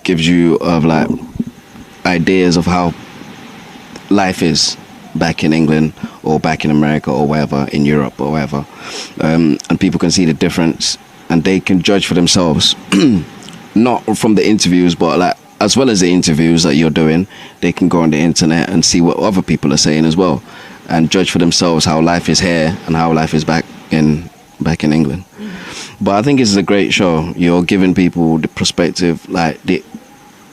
Gives you like ideas of how life is back in England or back in America or wherever, in Europe or wherever, and people can see the difference and they can judge for themselves. Not from the interviews, but like as well as the interviews that you're doing, they can go on the internet and see what other people are saying as well and judge for themselves how life is here and how life is back in England. But I think it's a great show. You're giving people the perspective, like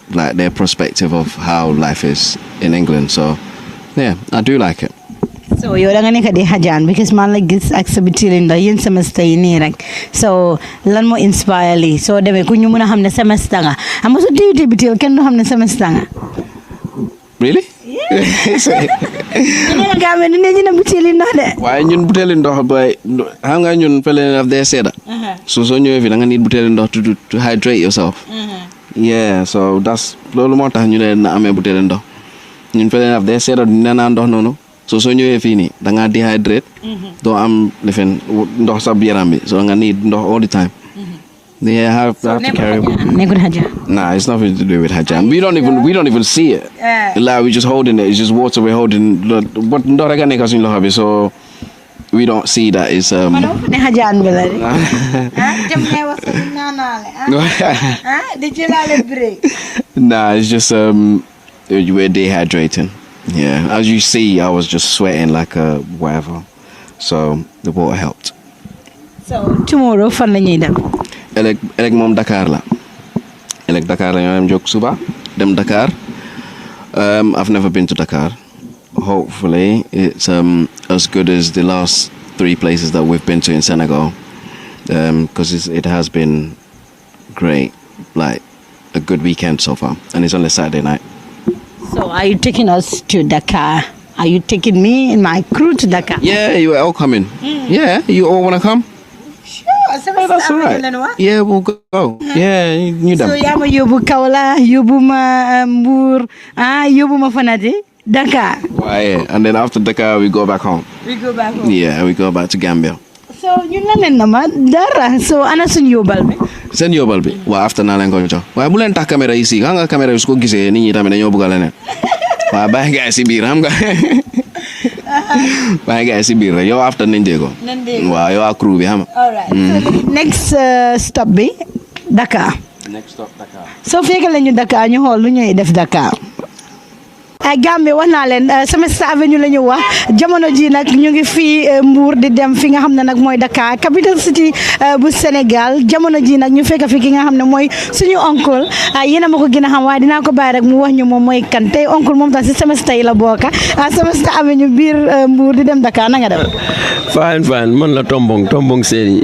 their perspective of how life is in England. So yeah, I do like it. So you're going to Hajan because man like this activity in the yin semester in like so lan mo inspire li so deme ku ñu mëna xamné semester nga am so débuté bitel kenn do xamné semester nga. Really? Ñu nga amé ni ñu na bitel ndox dé. Waye ñun bitel ndox bay xam nga ñun fele of their seda. So ñëwé fi da nga need bitel ndox to hydrate yourself. Yeah, so that's lolu motax ñu na amé bitel ndox. Ñun fele of their seda dina na ndox nono. So ñëwé fi ni da nga dehydrate do am lefen ndox sa yaram bi so nga need ndox all the time. Yeah, I have to carry. Nah, it's nothing to do with Hajan. We don't even see it. Like we just holding it. It's just water we're holding. But so we don't see that it's Nah, it's just we're dehydrating. Yeah, as you see, I was just sweating like a whatever. So the water helped. So tomorrow fan la ñuy dem. Elek mom Dakar la. Elek Dakar la ñoo dem jog suba dem Dakar. I've never been to Dakar. Hopefully it's as good as the last 3 places that we've been to in Senegal. Because it has been great, like a good weekend so far, and it's only Saturday night. So are you taking us to Dakar? Are you taking me and my crew to Dakar? Yeah, you are all coming. Yeah, you all want to come? Sure, that's all right. Yeah, we'll go. Yeah, you done. So yama yobu Kaola, yobu ma Mbour, yobu ma Fanati, Dakar. Why? And then after Dakar, we go back home. We go back home. Yeah, we go back to Gambia. So you nanen nama dara. So ana sun yobal bi. Sen yobal bi. Wa after na len ko ñu jox. Wa bu len tak caméra yi ci. Nga caméra yi su ko gisee nit ñi tamit dañoo bëgg leneen. Wa bàyyi nga ci biir xam nga. Bàyyi nga ci biir yow after nañ dégo. Wa yow ak crew bi xam. All right. So next stop bi Dakar. Next stop Dakar. So fekk lañu Dakar ñu xool lu ñuy def Dakar. Gambie wax naa leen Semester Avenue la ñu wax jamono ji nag ñu ngi fii Mbour di dem fi nga xam ne nag mooy Dakar capital city bu Sénégal jamono ji nag ñu fekk fi ki nga xam ne mooy suñu oncle yéen a ma ko gën a xam waaye dinaa ko bàyyi rek mu wax ñu moom mooy kan tey oncle moom tax si semester yi la bokk Semester Avenue biir Mbour di dem Dakar na nga def. fine man la tombong seeni.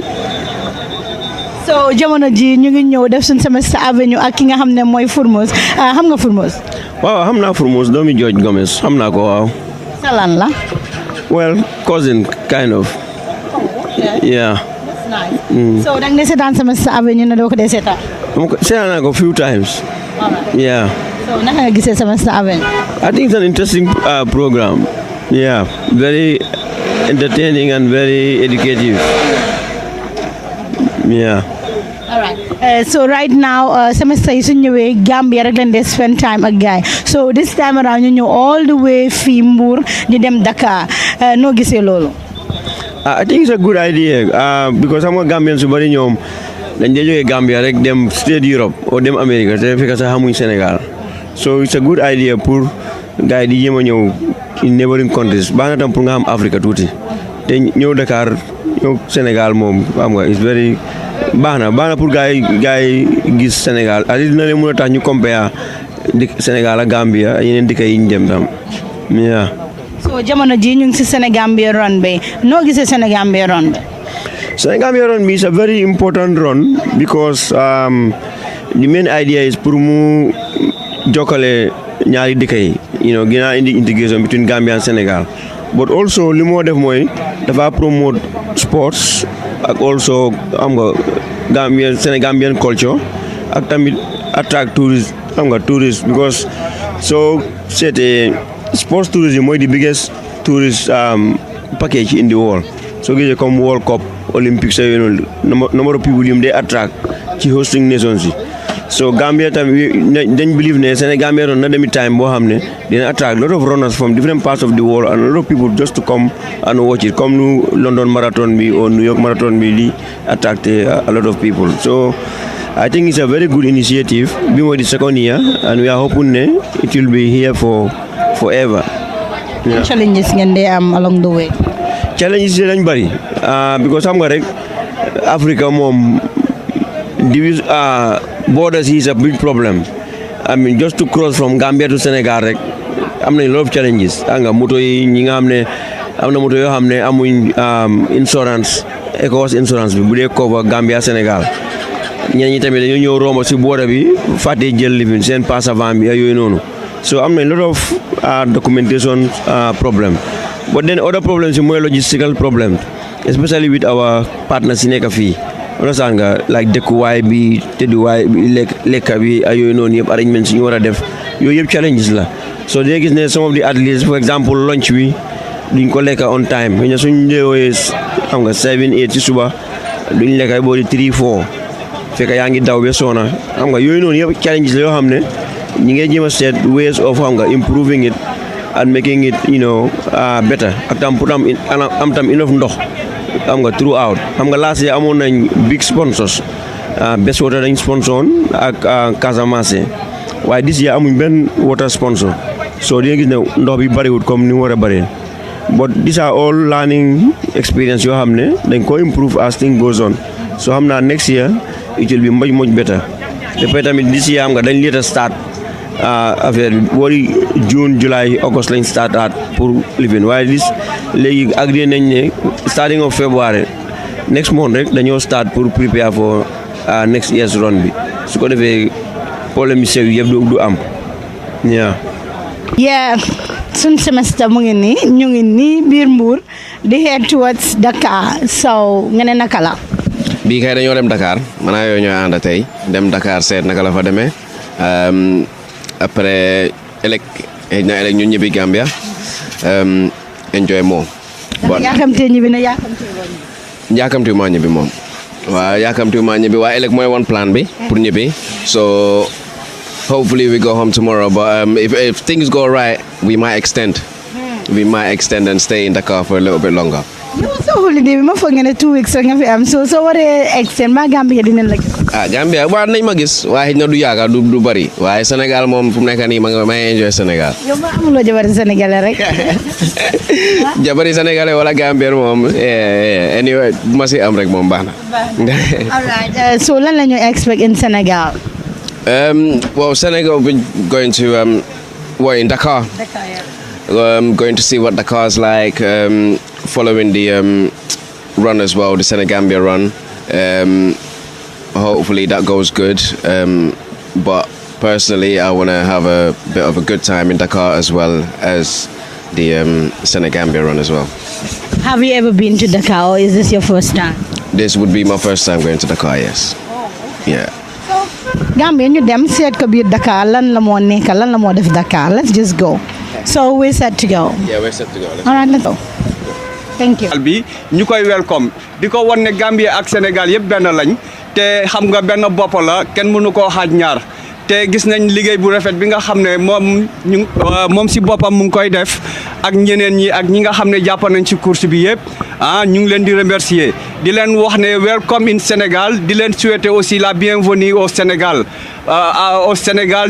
So jamono ji ñu ngi ñëw def suñu Semester Avenue ak ki nga xam ne mooy Furmus xam nga Furmus. Waaw xam naa Furmus doomi George Gomez xam naa ko waaw. Salan la. Well, cousin kind of. Yeah. That's nice. So dang ne seetaan Semester Avenue na doo ko dee seetaan. Seetaan naa ko few times. Yeah. So naka nga gisee Semester Avenue. I think it's an interesting program. Yeah, very entertaining and very educative. Yeah. All right. So right now, semester is in your way, Gambia, and they spend time at guy. So this time around, you know, all the way Mbour, you dem Dakar. No gise lolo. I think it's a good idea because I'm a Gambian, so bari ñoom dañ jóge Gambia rek dem state Europe or dem America te fekk sax xamuñ Sénégal. So it's a good idea pour gars yi di jéem a ñëw in neighboring countries baax na tam pour nga xam Africa tuuti te ñëw Dakar ñëw Sénégal moom xam nga it's very baax na pour gars yi gis Sénégal at dina leen mën a tax ñu compare Sénégal ak Gambia yeneen dëkk yi ñu dem tam yeah. so jamono ji ñu ngi ci Senegambia run bi noo gisee Senegambia run bi. Senegambia run is a very important run because the main idea is pour mu jokkale ñaari dëkk yi gën indi integration between Gambia and Senegal but also li moo def mooy dafa promote sports ak also am nga Senegambian culture ak tamit attract tourist because so seetee sports tourism mooy the biggest tourist package in the world so gisee comme World Cup Olympics number of people they attract ci hosting nations yi so Gambia tamit dañ believe ne Senegambia ron na demi time boo xam ne dina attract a lot of runners from different parts of the world and a lot of people just to come and watch it comme nu London Marathon bi or New York Marathon bi di attract a lot of people so I think it's a very good initiative bi mooy the second year and we are hoping ne it will be here for forever. Challenges ngeen dee am along the way. Challenges yi lañ bari because xam nga rek Africa moom borders is a big problem. I mean just to cross from Gambia to Senegal rek am nañ a lot of challenges nga moto yi ñi nga xam ne am na moto yoo xam ne amuñ insurance ECOWAS insurance bi bu dee cover Gambia Sénégal ñeneen ñi tamit dañoo ñëw romb si border bi fàtte jël lifin seen passe avant bi yooyu noonu so am nañ a lot of documentation problem but then other problems yi mooy logistical problem especially with our partners yi nekk fii understand nga like dëkkuwaay bi tëdduwaay bi lekka bi ay yooyu noonu yëpp arrangements yi ñu war a def yooyu yëpp challenges la so day gis ne some of the athletes for example lunch bi duñ ko lekka on time xëy na suñ ñëwee xam nga 7-8 ci suba duñ lekka boo di 3-4 fekk yaa ngi daw ba soona xam nga yooyu noonu yëpp challenges la yoo xam ne ñi ngay jéem a seet ways of xam nga improving it and making it better ak tam pour am tam enough ndox xam nga throughout xam nga last year amoon nañ big sponsors Best Water dañ sponsor ak Casamance waaye this year amuñ benn water sponsor so di nga gis ne ndox bi bariwut comme ni mu war a bari but these are all learning experience yoo xam ne dañ ko improve as thing goes on so xam naa next year it will be much better depuis tamit this year xam nga dañ later start affaire bi boori June July August lañ start at pour living waaye léegi agree nañ ne starting of February next month rek dañoo start pour prepare for next year's run bi su ko defee problème yi sew yëpp du am suñ semester mu ngi nii ñu ngi nii biir Mbour di head towards Dakar so nga ne naka la bii kay dañoo dem Dakar man ak yow ñoo ànd tey dem Dakar seet naka la fa demee après ëllëg ñu ñibbi Gambia enjoy more. yaakamtee ñibbi na yaakamtiwu maa ñibbi moom waaw yaakamtiwu maa ñibbi waaye ëllëg mooy one plan bi pour ñibbi so hopefully we go home tomorrow but if things go right we might extend and stay in Dakar for a little bit longer. so holiday bi ma foog nga ne 2 weeks rek nga fi am so waree extend ma Gambia dinañ la gis. Gambia waaw nañ ma gis waaye xëy na du yaaga du bari waaye Sénégal moom fu mu nekk nii ma enjoy Sénégal. yow ma amuloo jabari sénégalais rek. jabari sénégalais wala Gambien moom anyway bu ma si am rek moom baax na. all right so lan la ñu expect in Sénégal. Well, Senegal we're going to in Dakar. Dakar, yeah. Going to see what Dakar is like. Following the run as well, the Senegambia run. Hopefully that goes good. But personally, I want to have a bit of a good time in Dakar as well as the Senegambia run as well. Have you ever been to Dakar or is this your first time? This would be my first time going to Dakar, yes. Oh, okay. Yeah. Gambia ñu dem seet ko biir Dakar lan la moo nekk lan la moo def Dakar let's just go so we're set to go. Yeah, we're set to go. All right, let's go. Thank you. bi ñu koy welcome di ko wan ne Gambia ak Sénégal yëpp benn lañ te xam nga benn bopp la kenn mënu koo xaaj ñaar te gis nañ liggéey bu rafet bi nga xam ne moom si boppam mu ngi koy def ak ñeneen ñi ak ñi nga xam ne jàpp nañ ci course bi yëpp ñu ngi leen di remercier di leen wax ne welcome in Sénégal di leen souhaiter aussi la bienvenue au Sénégal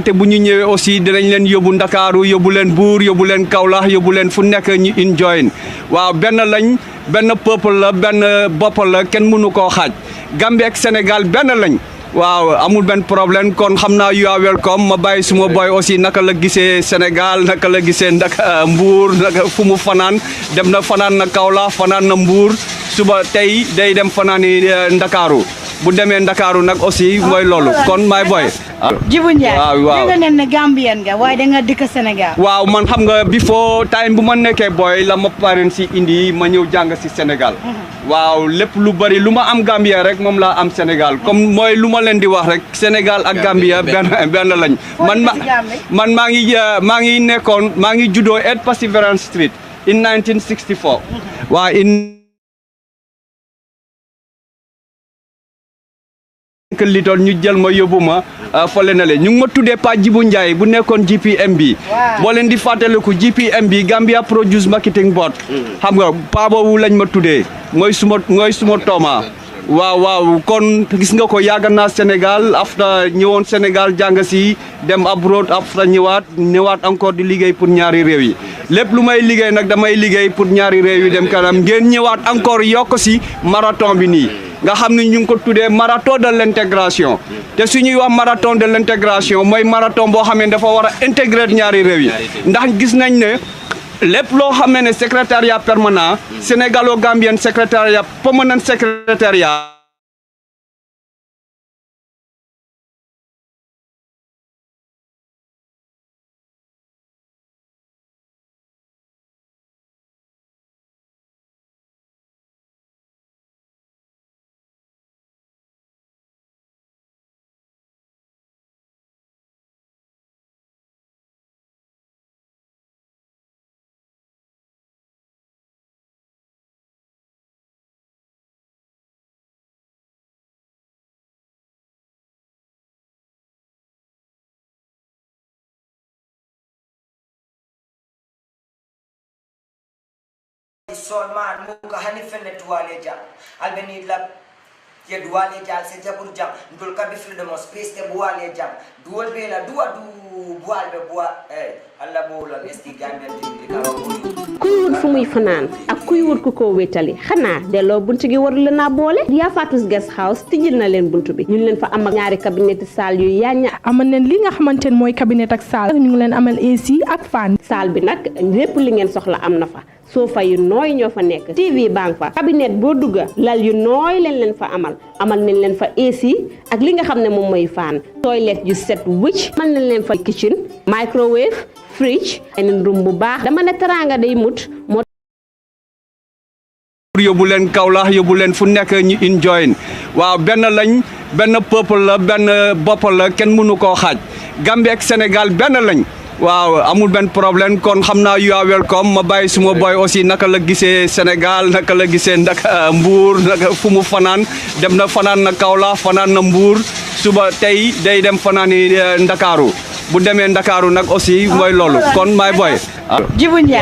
te bu ñu ñëwee aussi dinañ leen yóbbu Ndakaaru yóbbu leen Buur yóbbu leen Kaolack yóbbu leen fu nekk ñu enjoy waaw benn lañ benn peuple la benn bopp la kenn mënu koo xaaj Gambie ak Sénégal benn lañ waaw amul benn problème kon xam naa you are welcome ma bàyyi suma boy aussi naka la gisee Sénégal naka la gisee Mbour naka fu mu fanaan dem na fanaan na Kaolack fanaan na Mbour suba tey day dem fanaani Ndakaaru bu demee Ndakaaru nag aussi mooy loolu kon my boy. Jibu Njie waaw nga ne Gambien nga waaye da nga dëkk Sénégal. waaw man xam nga before time bu ma nekkee boy la ma parents si indi ma ñëw jàng si Sénégal. waaw lépp lu bari lu ma am Gambia rek moom laa am Sénégal comme mooy lu ma leen di wax rek Sénégal ak Gambia benn lañ. man maa ngi nekkoon maa ngi juddoo 8 Perseverance Street in 1964. waaw litoon ñu jël ma yóbbu ma fële na le ñu ngi ma tuddee Pa Jibu Ndiaye bu nekkoon GPM bi boo leen di fàttaliku GPM bi Gambia Produce Marketing Board xam nga pa boobu lañ ma tuddee mooy suma tooma waaw kon gis nga ko yàgg naa Sénégal after ñëwoon Sénégal jàng si dem abroad after ñëwaat encore di liggéey pour ñaari réew yi lépp lu may liggéey nag damay liggéey pour ñaari réew yi dem kanam ngeen ñëwaat encore yokk si marathon bi nii nga xam ne ñu ngi ko tuddee marathon de l'intégration te su ñuy wax marathon de l'intégration mooy marathon boo xam ne dafa war a intégrer ñaari réew yi ndax gis nañ ne lépp loo xam ne secrétariat permanent sénégalo-gambien secrétariat permanent secrétariat solman muka hani fenne tuwale jam albeni la ye duwale jam se jabur jam ndul kabi freedom of space te buwale jam duwol be la duwa du buwal be buwa alla bo la nesti Gambia di ka kuy wut fu muy fanaan ak kuy wut ku ko wétali xanaa delloo buntu gi war la naa boole yaa Fatus Guest House tijjil na leen buntu bi ñu leen fa am ak ñaari cabinet salle yu yaaña amal neen li nga xamante ne mooy cabinet ak salle ñu ngi leen amal AC ak fan salle bi nag lépp li ngeen soxla am na fa sofa yu nooy ñoo fa nekk TV bang fa cabinet boo dugga lal yu nooy leen fa amal nañ leen fa AC ak li nga xam ne moom mooy fan toilette yu set wicc amal nañ leen fa kitchen microwave fridge beneen room bu baax dama ne teranga day mut moo yóbbu leen Kaolack yóbbu leen fu nekk ñu enjoy waaw benn peuple la benn bopp la kenn mënu koo xaaj Gambie ak Sénégal benn lañ waaw amul benn problème kon xam naa you are welcome ma bàyyi suma boy aussi naka la gisee Sénégal naka la gisee Mbour naka fu mu fanaan dem na fanaan na Kaolack fanaan na Mbour suba tey day dem fanaani Ndakaaru bu demee Ndakaaru nag aussi mooy loolu kon my boy. Jibu Njie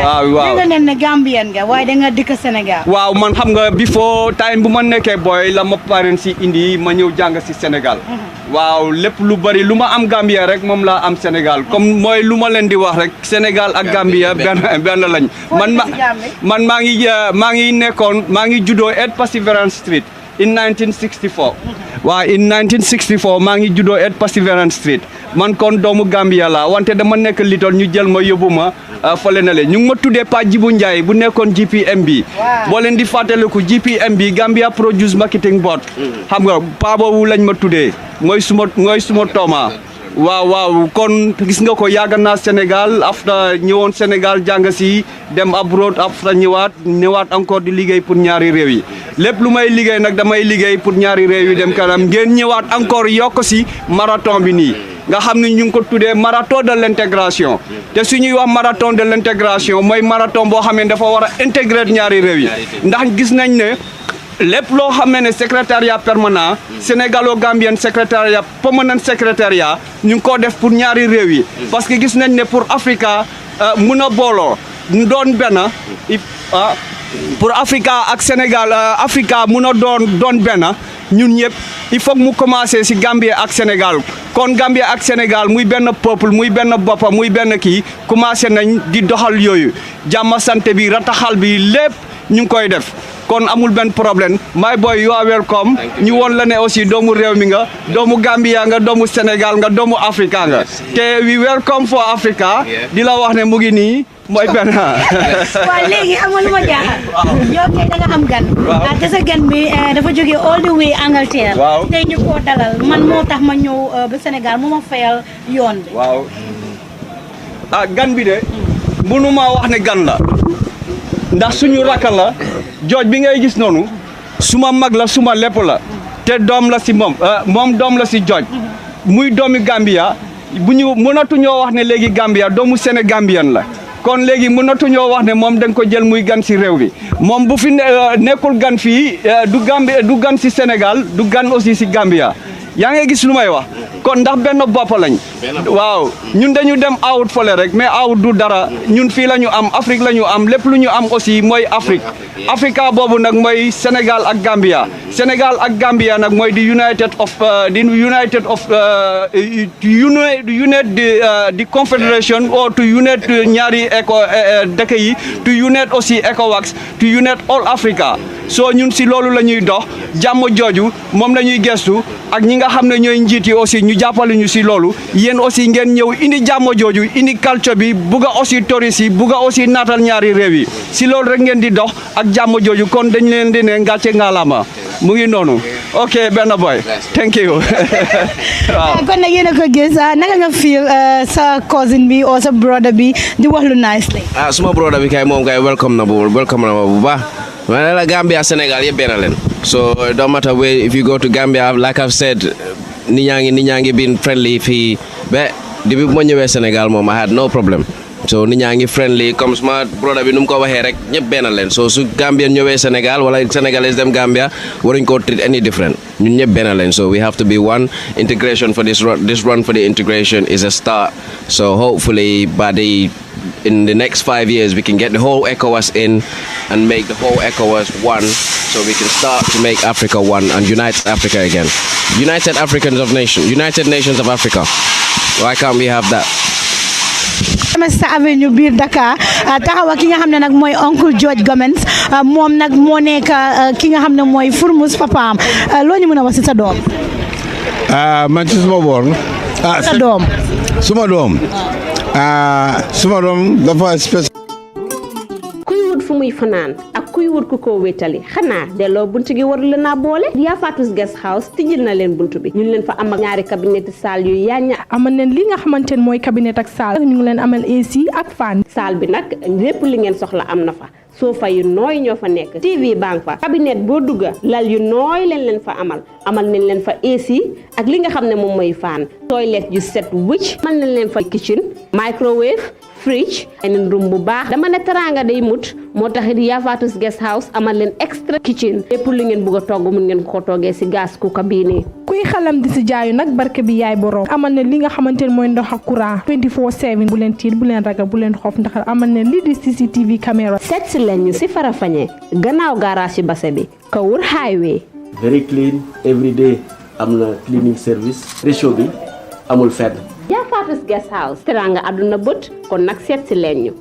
nga ne Gambien nga waaye da nga dëkk Sénégal. waaw man xam nga before time bu ma nekkee boy la ma parents si indi ma ñëw jàng si Sénégal. waaw lépp lu bari lu ma am Gambia rek moom laa am Sénégal comme mooy lu ma leen di wax rek Sénégal ak Gambia benn lañ. man maa ngi nekkoon maa ngi juddoo 8 Perseverance Street in 1964. waaw in 1964 maa ngi juddoo 8 Perseverance Street man kon doomu Gambia la wante dama nekk litoon ñu jël ma yóbbu ma fële na le ñu ngi ma tuddee Pa Jibu Ndiaye bu nekkoon GPM bi boo leen di fàttaliku GPM bi Gambia Produce Marketing Board xam nga pa boobu lañ ma tuddee mooy suma tooma waaw kon gis nga ko yàgg naa Sénégal after ñëwoon Sénégal jàng si dem abroad after ñëwaat encore di liggéey pour ñaari réew yi lépp lu may liggéey nag damay liggéey pour ñaari réew yi dem kanam ngeen ñëwaat encore yokk si marathon bi nii nga xam ne ñu ngi ko tuddee marathon de l'intégration te su ñuy wax marathon de l'intégration mooy marathon boo xam ne dafa war a intégrer ñaari réew yi ndax gis nañ ne lépp loo xam ne secrétariat permanent sénégalo-gambien secrétariat permanent secrétariat ñu ngi ko def pour ñaari réew yi parce que gis nañ ne pour Africa mun a booloo ñu doon benn pour Africa ak Sénégal Africa mun a doon benn ñun ñëpp il faut mu commencer ci Gambie ak Sénégal kon Gambie ak Sénégal muy benn peuple muy benn boppa muy benn kii commencé nañ di doxal yooyu jàmm sante bi rataxal bi lépp ñu ngi koy def kon amul benn problème my boy you are welcome ñu woon la ne aussi doomu réew mi nga doomu Gambia nga doomu Sénégal nga doomu Africa nga te we welcome for Africa di la wax ne mu ngi nii mooy benn waaw léegi amul ma jaaxal yow kay da nga am gan te sa gan bi dafa jógee all the way Angleterre tey ñu koo dalal man moo tax ma ñëw ba Sénégal mu ma fayal yoon bi waaw gan bi de mënuma wax ne gan la ndax suñu rakk la jooj bi ngay gis noonu suma mag la suma lépp la te doom la si moom doom la si jooj muy doomi Gambia bu ñu mënatuñoo wax ne léegi Gambia doomu Sénégambien la kon léegi mënatuñoo wax ne moom dañ ko jël muy gan si réew bi moom bu fi nekkul gan fii du gan si Sénégal du gan aussi si Gambia yaa ngi gis lu may wax kon ndax benn bopp lañ waaw ñun dañu dem out fole rek mais out du dara ñun fii la ñu am Afrique la ñu am lépp lu ñu am aussi mooy Afrique Africa boobu nag mooy Sénégal ak Gambia Sénégal ak Gambia nag mooy di unite the confederation or to unite ñaari dëkk yi to unite aussi ECOWAS to unite all Africa so ñun si loolu la ñuy dox jàmm jooju moom la ñuy gestu ak ñi nga xam ne ñooy njiit yi aussi ñu jàppale ñu si loolu yéen aussi ngeen ñëw indi jàmm jooju indi culture bi bugg a aussi touristes yi bugg a aussi naatal ñaari réew yi si loolu rek ngeen di dox ak jàmm jooju kon dañ leen di ne ngàcce ngaalama mu ngi noonu ok benn boy thank you waaw kon nag yéen a ko gis naka nga feel sa cousin bi o sa brother bi di wax lu nice la suma brother bi kay moom kay welcome na bu baax ma la Gambia Sénégal yëpp benn leen so it don't matter where if you go to Gambia like I've said nit ñaa ngi been friendly fii ba depuis bu ma ñëwee Sénégal moom I had no problem so nit ñaa ngi friendly comme suma brother bi nu mu ko waxee rek ñëpp benn leen so su Gambien ñëwee Sénégal wala Sénégalais dem Gambia waruñ ko treat any different ñun ñëpp benn leen so we have to be one integration for this run for the integration is a start so hopefully in the next 5 years we can get the whole ECOWAS in and make the whole ECOWAS one so we can start to make Africa one and unite Africa again. United Nations of Africa. Why can't we have that? Mr Avenue biir Dakar taxawa ki nga xam ne nag mooy Uncle George Gomez moom nag moo nekk ki nga xam ne mooy Furmus papaam loo ñu mën a wax ci sa doom man ci suma boor sa doom suma doom dafa spécial kuy wut fu muy fanaan ak kuy wut ku ko wétali xanaa delloo buntu gi warul la naa boole yaa Fatus Guest House tijjil na leen buntu bi ñu leen fa am ak ñaari cabinet salle yu yaañña amal leen li nga xamante ne mooy cabinet ak salle ñu ngi leen amal AC ak fan salle bi nag lépp li ngeen soxla am na fa sofa yu nooy ñoo fa nekk TV bank fa cabinet boo dugga lal yu nooy leen fa amal nañ leen fa AC ak li nga xam ne moom mooy fan toilette yu set wicc amal nañ leen fa kitchen microwave fridge en room bu baax dama ne teranga day mut moo taxit yaa Fatus Guest House amal leen extra kitchen lépp lu ngeen bëgg a togg mun ngeen ko toggee si gas cooker bii nii kuy xalam di si jaayu nag barke bi yaay borom amal ne li nga xamante ne mooy ndox ak courant 24/7 bu leen tiit bu leen ragal bu leen xof ndax amal ne lii di CCTV caméra seet si leen ñu si Farafenni gannaaw garage yi base bi Kawur highway very clean every day am na cleaning service ratio bi amul fenn yaa Fatus Guest House teranga àdduna bët kon nag seet si leen ñu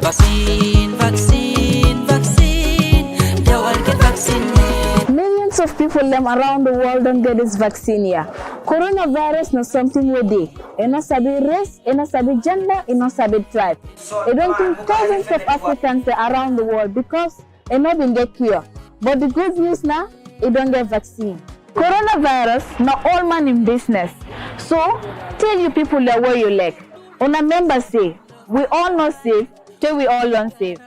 Vaccine, vaccine, vaccine. They all get vaccinated. Millions of people around the world don't get this vaccine here. Coronavirus not something we do. It not sabi race, it not sabi gender, it not sabi tribe. It don't kill thousands of Africans around the world because it not been get cure. But the good news now, it don't get vaccine. Coronavirus not all man in business. So tell you people that where you like. On a member say, we all not safe till we all don't safe.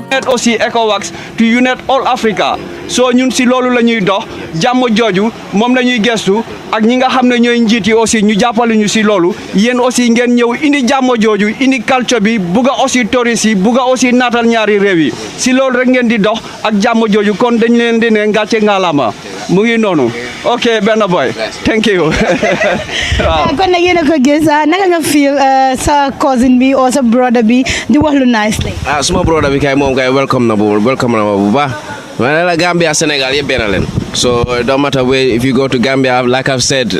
Unite aussi ECOWAS to unite all Africa so ñun si loolu la ñuy dox jàmm jooju moom la ñuy gestu ak ñi nga xam ne ñooy njiit yi aussi ñu jàppale ñu si loolu yéen aussi ngeen ñëw indi jàmm jooju indi culture bi bugg a aussi touristes yi bugg a aussi naatal ñaari réew yi si loolu rek ngeen di dox ak jàmm jooju kon dañ leen di ne ngàcce ngaalama mu ngi noonu ok benn boy thank you waaw kon nag yéen a ko gis naka nga feel sa cousin bi or sa brother bi di wax lu nice la suma brother bi kay moom kay welcome na ma bu baax ma ne la Gambia Sénégal yëpp benn leen so it don't matter where if you go to Gambia like I've said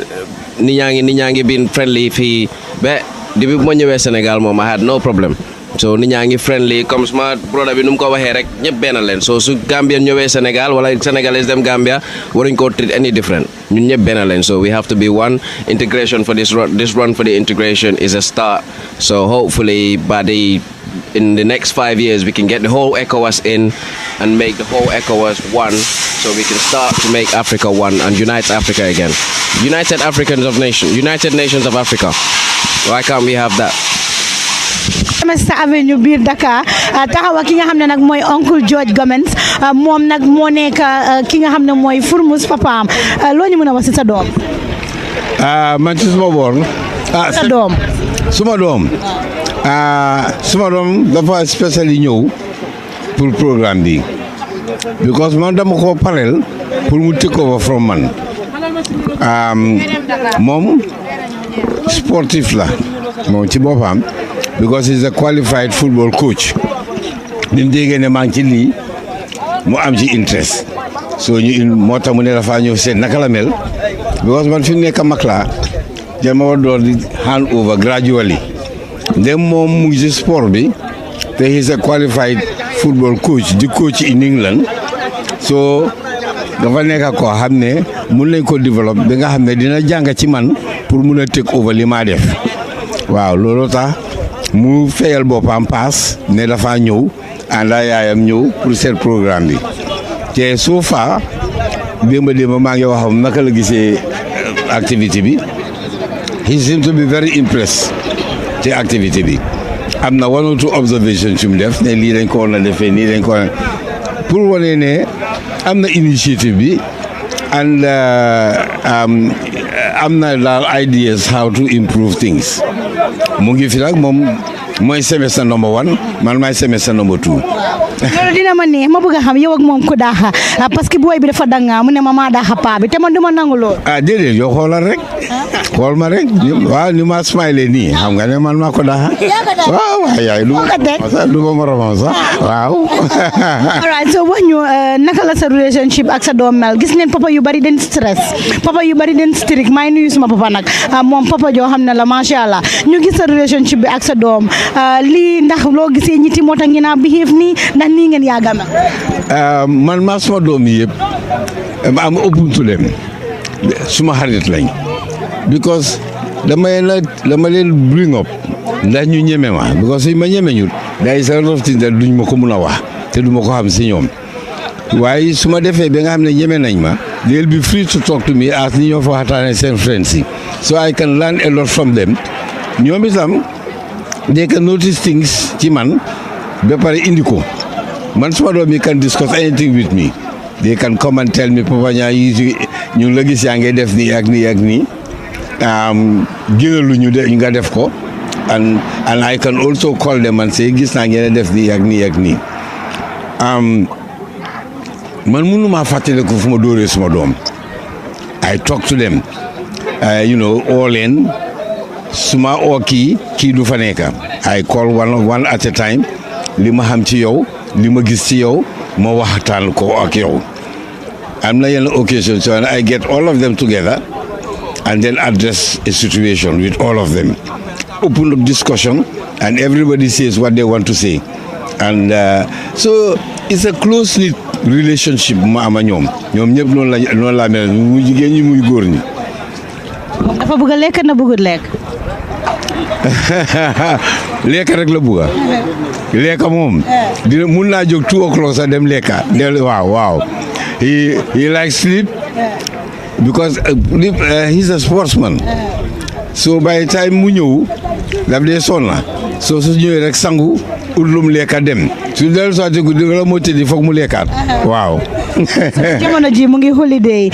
nit ñaa ngi been friendly fii ba depuis bu ma ñëwee Sénégal moom I had no problem so nit ñaa ngi friendly comme suma brother bi nu mu ko waxee rek ñëpp benn leen so su Gambien ñëwee Sénégal wala Sénégalais dem Gambia waruñ ko treat any different ñun ñëpp benn leen so we have to be one integration for this run for the integration is a start so hopefully in the next 5 years we can get the whole ECOWAS in and make the whole ECOWAS one so we can start to make Africa one and unite Africa again. United Nations of Africa. Why can't we have that? Mr Avenue biir Dakar taxaw ki nga xam ne nag mooy Uncle George Gomez moom nag moo nekk ki nga xam ne mooy Furmus papaam loo ñu mën a wax ci sa doom man ci suma boor sa doom suma doom dafa spécially ñëw pour programme bi because man dama ko parel pour mu take over from man moom sportif la moom ci boppam because he's a qualified football coach bi mu déggee ne maa ngi ci lii mu am ci interest so ñu moo tax mu ne dafa ñëw seet naka la mel because man fi mu nekk mag laa jël ma war door di hand over gradually ndem moom mu ngi ci sport bi te he's a qualified football coach di coach in England so dafa nekk koo xam ne mun nañ ko développer ba nga xam ne dina jàng ci man pour mun a take over li maa def waaw loolu tax mu fayal boppam paas ne dafa ñëw ànda yaayam ñëw pour seet programme bi te so far démb maa ngi waxam naka la gisee activité bi he seems to be very impressed ci activité bi am na one or two observations yu mu def ne lii dañ ko war a defee nii dañ ko war pour wane ne am na initiative bi and am na daal ideas how to improve things mu ngi fi nag moom mooy semester number 1 man maay semester number 2 loolu dina ma neex ma bëgg a xam yow ak moom ku daaxa parce que booy bi dafa dangaa mu ne ma maa daaxa paa bi te man duma nangu lool déedéet yow xoolal rek xool ma rek waaw ni ma smile nii xam nga ne man maa ko daaxa waaw yaay du ma moromam sax waaw alright so wax ñu naka la sa relationship ak sa doom mel gis neen papa yu bari den stress papa yu bari den strict may nuyu suma papa nag moom papa joo xam ne la macha allah ñu gis sa relationship bi ak sa doom lii ndax loo gisee ñiti moo tax ngeen a behave nii ndax nii ngeen yàgga mel man maa suma doom yi yëpp am open to them suma xarit lañ because dama leen bring up ndax ñu ñeme ma because suñ ma ñeme ñut day sa lot of things that duñ ma ko mun a wax te du ma ko xam si ñoom waaye su ma defee ba nga xam ne ñeme nañ ma they'll be free to talk to me as ni ñoo fa waxtaane seen friends yi so I can learn a lot from them ñoom itam they can notice things ci man ba pare indi ko man suma doom yi can discuss anything with me they can come and tell me papa ñaa yi ñu la gis yaa ngi def nii ak nii ak nii gënalu ñu de nga def ko and I can also call them and say gis naa ngeen def nii ak nii ak nii man mënu maa fàttale ko fu ma dóoree suma doom I talk to them oo leen suma oo kii du fa nekk I call one at a time li ma xam ci yow li ma gis ci yow ma waxtaan ko ak yow am na yenn occasion so I get all of them together and then address a situation with all of them open up discussion, and everybody says what they want to say. And so it's a close-knit relationship ma ama ñoom ñëpp noonu la mel muy jigéen ñi muy góor ñi. dafa bëgg a lekk na bëggut lekk. lekk rek la bëgg a. lekk moom. dina mun naa jóg 2 o'clock sax dem lekka waaw. he likes sleep because he's a sportsman. So by the time mu ñëw daf dee sonn so su ñëwee rek sangu ulum lekka dem su dellu soit ko dina moo tëddi foog mu lekkaat waaw. jamono ji mu ngi holiday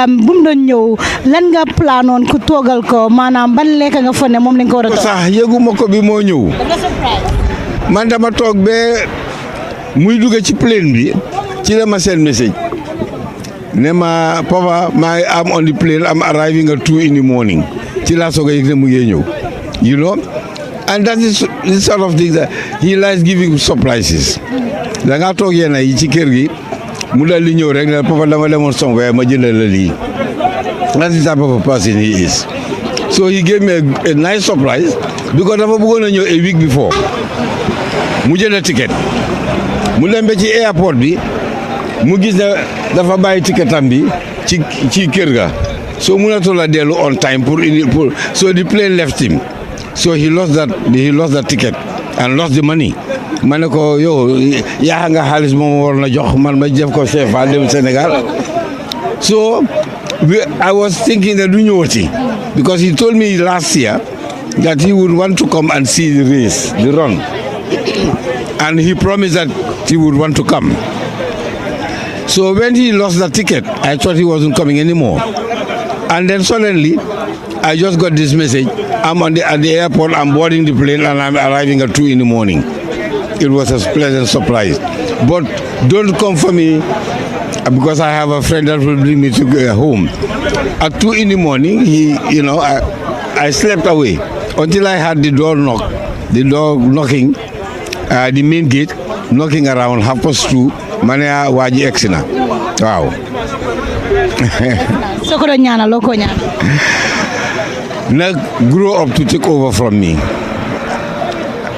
bu mu doon ñëw lan nga planoon ku toogal ko maanaam ban lekka nga fa ne moom lañ ko war a toog. sax yëguma ko bi moo ñëw man dama toog ba muy dugg ci plane bi ci la ma seen message ne ma papa I'm on the plane, I'm arriving at 2 in the morning. Ci la soga yëg ne mu ngi ñëw, you know, and that is the sort of thing that he likes giving surprises. Da nga toog yéen yi ci kër gi mu dal di ñëw rek ne papa dama demoon somewhere ma jëndal la lii. That's the type of a person he is. So he gave me a nice surprise because dafa bëggoon a ñëw a week before. Mu jënd ticket. Mu dem ba ci airport bi mu gis ne dafa bàyyi ticketam bi ci kër ga. So mënatul la dellu on time pour so the plane left him. So he lost that ticket and lost the money. Ma ne ko yow yaa nga xaalis moom war na jox man ma def ko CFA dem Sénégal. So I was thinking that du ñëwati because he told me last year that he would want to come and see the race, the run. And he promised that he would want to come. So when he lost the ticket, I thought he wasn't coming anymore. And then suddenly, I just got this message. I'm at the airport, I'm boarding the plane, and I'm arriving at 2 in the morning. It was a pleasant surprise. But don't come for me, because I have a friend that will bring me to home. At 2 in the morning, I slept away until I had the door knocking, the main gate, knocking around 2:30. Mane waji exina. Wow. Sokoro ñaana loko ñaana. Now grow up to take over from me.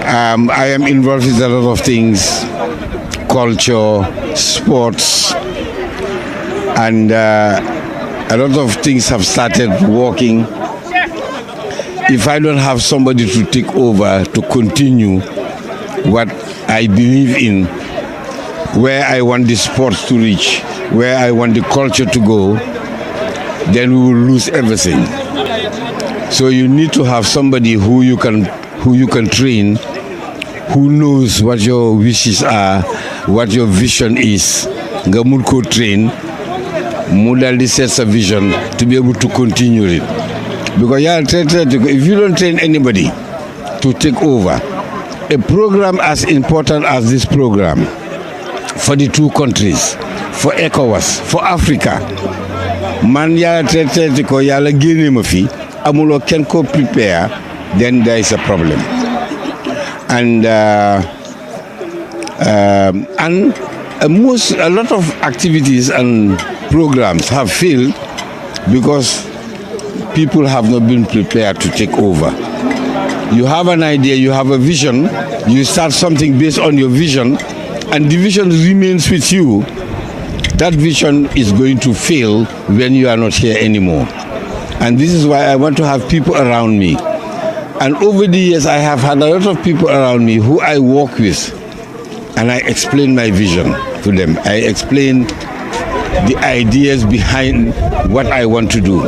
I am involved with a lot of things, culture, sports, and a lot of things have started working. If I don't have somebody to take over, to continue what I believe in, where I want the sports to reach, where I want the culture to go, then we will lose everything. So you need to have somebody who you can train, who knows what your wishes are, what your vision is. Nga mun ko train, mu daldi set a vision to be able to continue it. Because if you don't train anybody to take over, a program as important as this program, for the 2 countries, for ECOWAS, for Africa, man yala traité ko yala génné ma fi amulo ken ko prepare, then there is a problem. And a lot of activities and programs have failed because people have not been prepared to take over. You have an idea, you have a vision, you start something based on your vision, and the vision remains with you. That vision is going to fail when you are not here anymore. And this is why I want to have people around me. And over the years, I have had a lot of people around me who I work with, and I explain my vision to them. I explain the ideas behind what I want to do,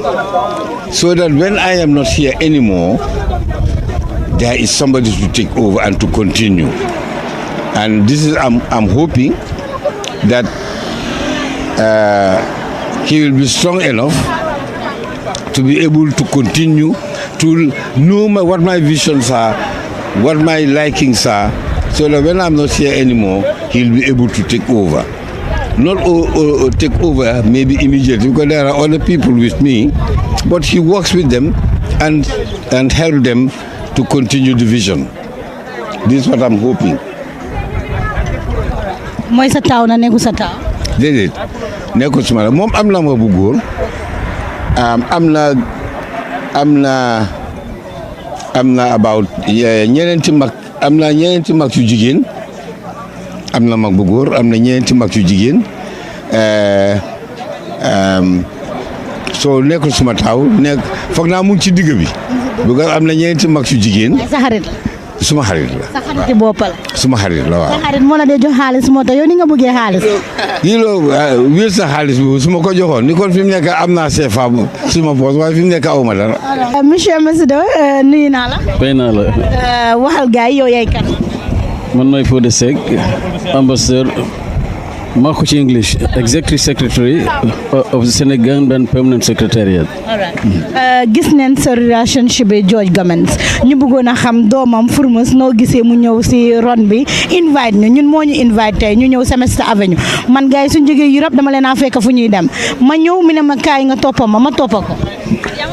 so that when I am not here anymore, there is somebody to take over and to continue. And this is, I'm hoping that he will be strong enough to be able to continue, to know what my visions are, what my likings are, so that when I'm not here anymore, he'll be able to take over. Not take over maybe immediately, because there are other people with me, but he works with them and help them to continue the vision. This is what I'm hoping. Moy sa taw na neku sa taw? Déedéet nekkul suma la moom am na ma bu góor am na am na about ñeneenti mag am na ñeneenti mag yu jigéen am na mag bu góor am na ñeneenti mag yu jigéen soo nekkul suma taaw nekk foog naa mu ngi ci digg bi because am na ñeneenti mag yu jigéen. sa xarit suma xarit la. sa xarit bopp la. suma xarit la waaw. sa xarit moo la dee jox xaalis moo tax yow ni nga bëggee xaalis. yii loo wér sa xaalis bi su ma ko joxoon ni kon fi mu nekk am naa CFA suma poos waaye fi mu nekk aw ma dara. monsieur Masido nuyu naa la. fay naa la. waxal gars yi yow yaay kan. man maay Fodé Seck ambassadeur maa ko ci English executive secretary of the Senegambian Permanent Secretariat. gis neen sa relationship bi George Gomez ñu bëggoon a xam doomam Furmus noo gisee mu ñëw si ron bi invite ñu ñun moo ñu invite tey ñu ñëw Semester Avenue man gars yi suñu jógee Europe dama leen a fekk fu ñuy dem ma ñëw mi ne ma kaay nga toppa ma toppa ko.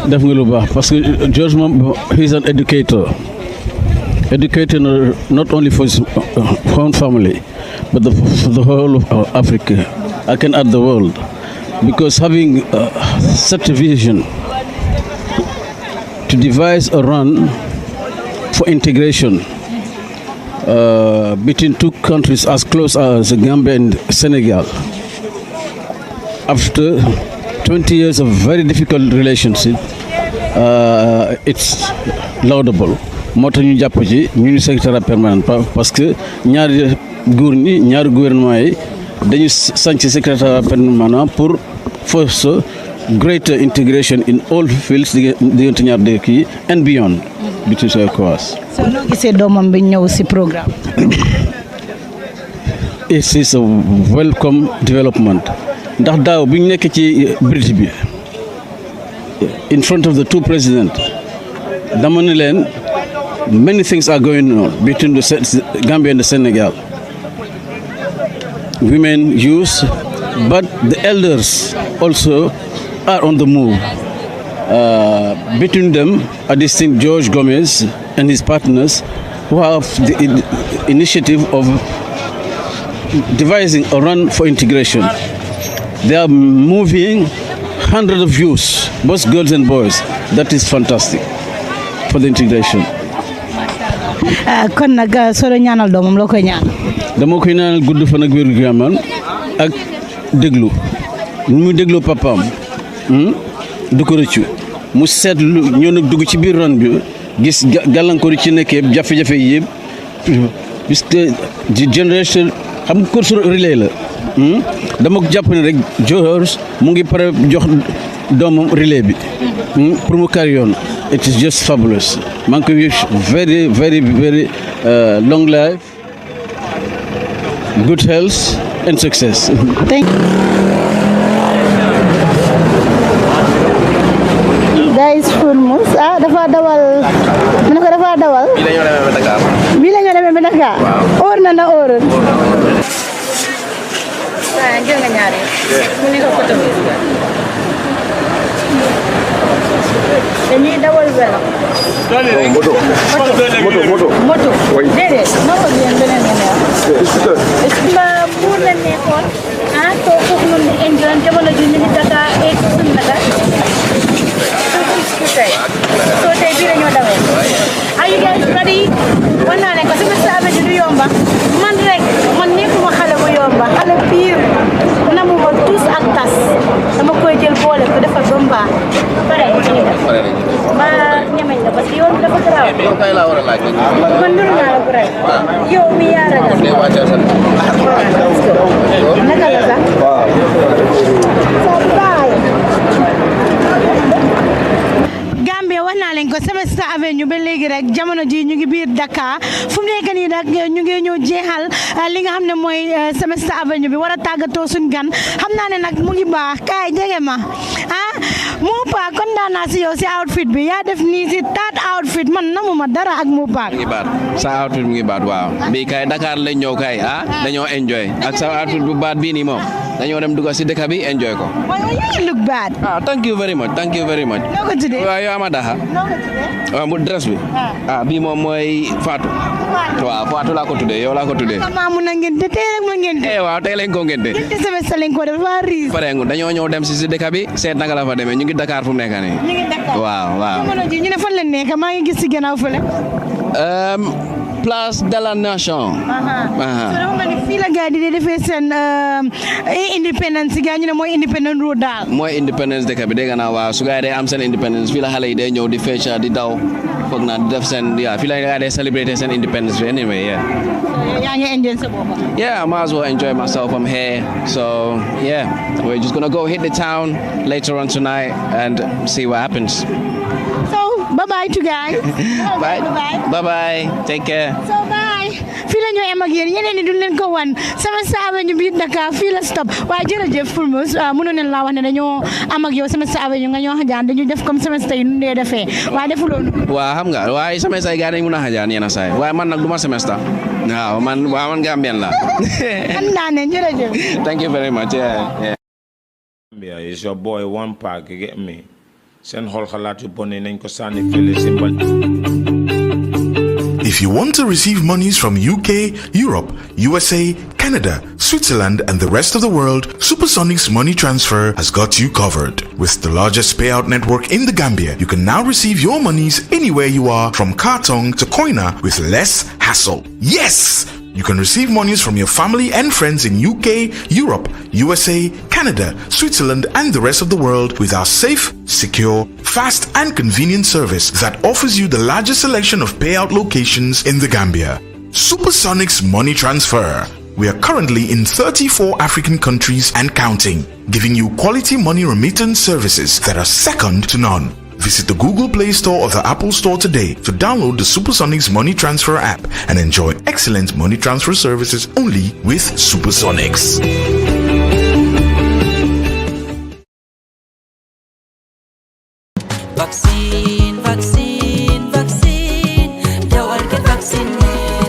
def nga lu baax parce que George moom he is an educator not only for his own family but for the whole of Africa, I can add the world, because having such a vision to devise a run for integration between two countries as close as Gambia and Senegal, after 20 years of very difficult relationship, it's laudable. moo tax ñu jàpp ci ñu secrétaire permanent parce que ñaari gouvernement yi dañu sanc secrétaire permanent pour foster greater integration in all fields diggante ñaar dëkk yi and beyond between ECOWAS. so noo gisee doomam bi ñëw si programme. it is a welcome development ndax daaw bi ñu nekk ci British bi in front of the two presidents dama ne leen many things are going on between the Gambia and the Senegal. Women, youth, but the elders also are on the move. Between them are distinct George Gomez and his partners who have the initiative of devising a run for integration. They are moving hundreds of youths, both girls and boys. That is fantastic for the integration. kon nag soo doon ñaanal doomam loo koy ñaan. dama koy ñaanal gudd fan ak wér gu yaram ak déglu nu muy dégloo papaam du ko rëccu mu seetlu ñoo nag dugg ci biir ron bi gis gàllankoor yi ci nekkee jafe-jafe yi yëpp puisque di génération xam nga course relais la dama ko jàpp ne rek George mu ngi pare jox doomam relais bi pour mu carry on. It is just fabulous. Man ko wish very, very, very long life, good health, and success. Thank you. Guys, Furmus, dafa dawal. Mu ne ko dafa dawal. Bii la ñoo demee ba Dakar. Óor na óor. Jël nga ñaari. Mu ne ko photo bi. dañuy dawal vélo. moto. déedéet moto bi yéen beneen nga neex. buur la nekkoon toog foofu noonu di enjoy jamono ji ñu ngi Dakar et suñu naka. soo tey bii la ñoo dawal. are you guys ready? war naa leen ko Semester Avenue du yomba man rek man nekkuma xale bu yomba xale biir namuma tous ak tas dama koy jël boole ko defal ba mu baax pare ñu def ma ñemeñ la parce que yoon bi dafa garaaw man nuru naa la ko rek yow mi yaa ragal naka la sax Gambia wax naa leen ko Semester Avenue ba léegi rek jamono ji ñu ngi biir Dakar fu mu nekk nii nag ñu ngi ñëw jeexal li nga xam ne mooy Semester Avenue bi war a tàggatoo suñ gan xam naa ne nag mu ngi baax kaay jege ma Mupa kontaan naa si yow si outfit bi yaa def nii si taat outfit man namuma dara ak Mupa. mu ngi baat sa outfit mu ngi baat waaw bii kay Dakar lañ ñëw kay dañoo enjoy ak sa outfit bu baat bii nii moom dañoo dem dugg si dëkk bi enjoy ko. you look bad. thank you very much. noo ko tuddee waaw yow Amadaha. noo ko tuddee. mu dress bi. bii moom mooy Fatou. waaw Fatou laa ko tuddee yow laa ko tuddee. maa mun na ngeen tey rek ma ngeen waaw tey lañ ko ngeen te semestre lañ ko def waa riis. parengu dañoo ñëw dem si dëkk bi seet naka la fa demee ñu ngi Dakar fu mu nekk nii. ñu ngi Dakar waaw. jamono ji ñu ne fan leen nekk nekk maa ngi gis si gannaaw fële. Place de la Nation. so dafa mel ni fii la gars yi di defee seen independence gars ñu ne mooy independent road daal. mooy independence dëkk bi dégg naa waaw su gars yi day am seen independence fii la xale yi day ñëw di fecca di daw foog naa di def seen fii la gars yi day celebrate seen independence bi anyway yaa ngi enjoy sa bopp. Yeah, I might as well enjoy myself. I'm here. So, yeah, we're just going to go hit the town later on tonight and see what happens. So, bye-bye to guys. Bye. Bye-bye. Take care. So, bye. Fii la ñoo em ak yéen yeneen ni duñ leen ko wan sama saawe ñu biir Dakar fii la stop waaye jërëjëf Furmus mënoon nañ laa wax ne dañoo am ak yow sama saawe ñu nga ñoo xajaan dañu def comme semestre yi nu dee defee waaye defuloo waaw xam nga waaye semestre yi gars dañ mun a xajaan yenn saa yi waaye man nag du ma semestre waaw man Gambien la andaa ne jërëjëf. Thank you very much. Yeah. Gambia is your boy One Pack, you get me? Seen xol xalaat yu bon nañ ko sànni fële si mbal. If you want to receive monies from UK, Europe, USA, Canada, Switzerland, and the rest of the world, Supersonic's money transfer has got you covered. With the largest payout network in the Gambia, you can now receive your monies anywhere you are, from Kartong to Koina, with less hassle. Yes! You can receive monies from your family and friends in UK, Europe, USA, Canada, Switzerland, and the rest of the world with our safe, secure, fast, and convenient service that offers you the largest selection of payout locations in the Gambia. Supersonic's money transfer. We are currently in 34 African countries and counting, giving you quality money remittance services that are second to none. Visit the Google Play Store or the Apple Store today to download the Supersonics Money Transfer app and enjoy excellent money transfer services only with Supersonics.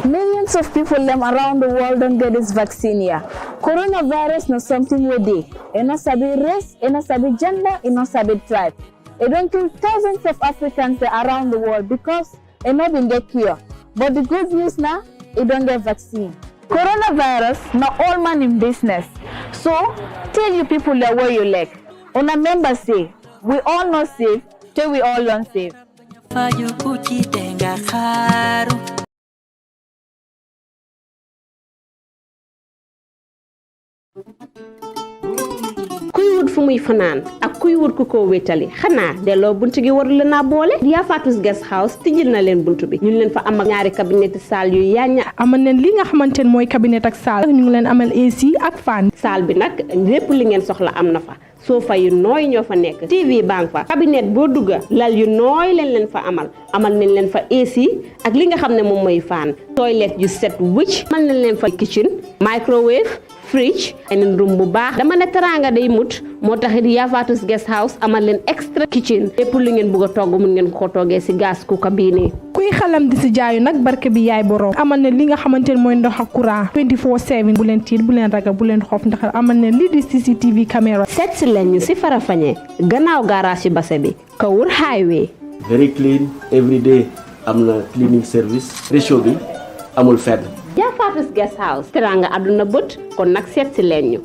Millions of people them around the world don't get this vaccine here. Coronavirus not something we do. It not sabi race, it not sabi gender, it not sabi tribe. It don't kill thousands of Africans around the world because it not been get cure. But the good news now, it don't get vaccine. Coronavirus not all man in business. So tell you people that way you like. On a member say, we all not safe till we all don't safe. kuy wut fu muy fanaan ak kuy wut ku ko wétali xanaa delloo buntu gi war la naa boole Dia Fatus Guest House tijjil na leen buntu bi ñu leen fa am ak ñaari cabinet salle yu yaaña amal leen li nga xamante ne mooy cabinet ak salle ñu ngi leen amal AC ak fan salle bi nag lépp li ngeen soxla am na fa sofa yu nooy ñoo fa nekk TV bang fa cabinet boo dugga lal yu nooy leen fa amal nañ leen fa AC ak li nga xam ne moom mooy fan toilette yu set wicc amal nañ leen fa kitchen microwave fridge and room bu baax dama ne teranga day mut moo tax Dia Fatus Guest House amal leen extra kitchen lépp lu ngeen bëgg a togg mun ngeen ko toggee si gas cooker bii nii kuy xalam di si jaayu nag barke bi yaay borom amal ne li nga xamante ne mooy ndox ak courant 24/7 bu leen tiit bu leen ragal bu leen xof ndax amal ne lii di CCTV caméra seet si leen ñu si Farafenni gannaaw garage base bi Kawur highway very clean every day am na cleaning service ratio bi amul fenn Dia Fatus Guest House teranga àdduna bët kon nag seet si leen ñu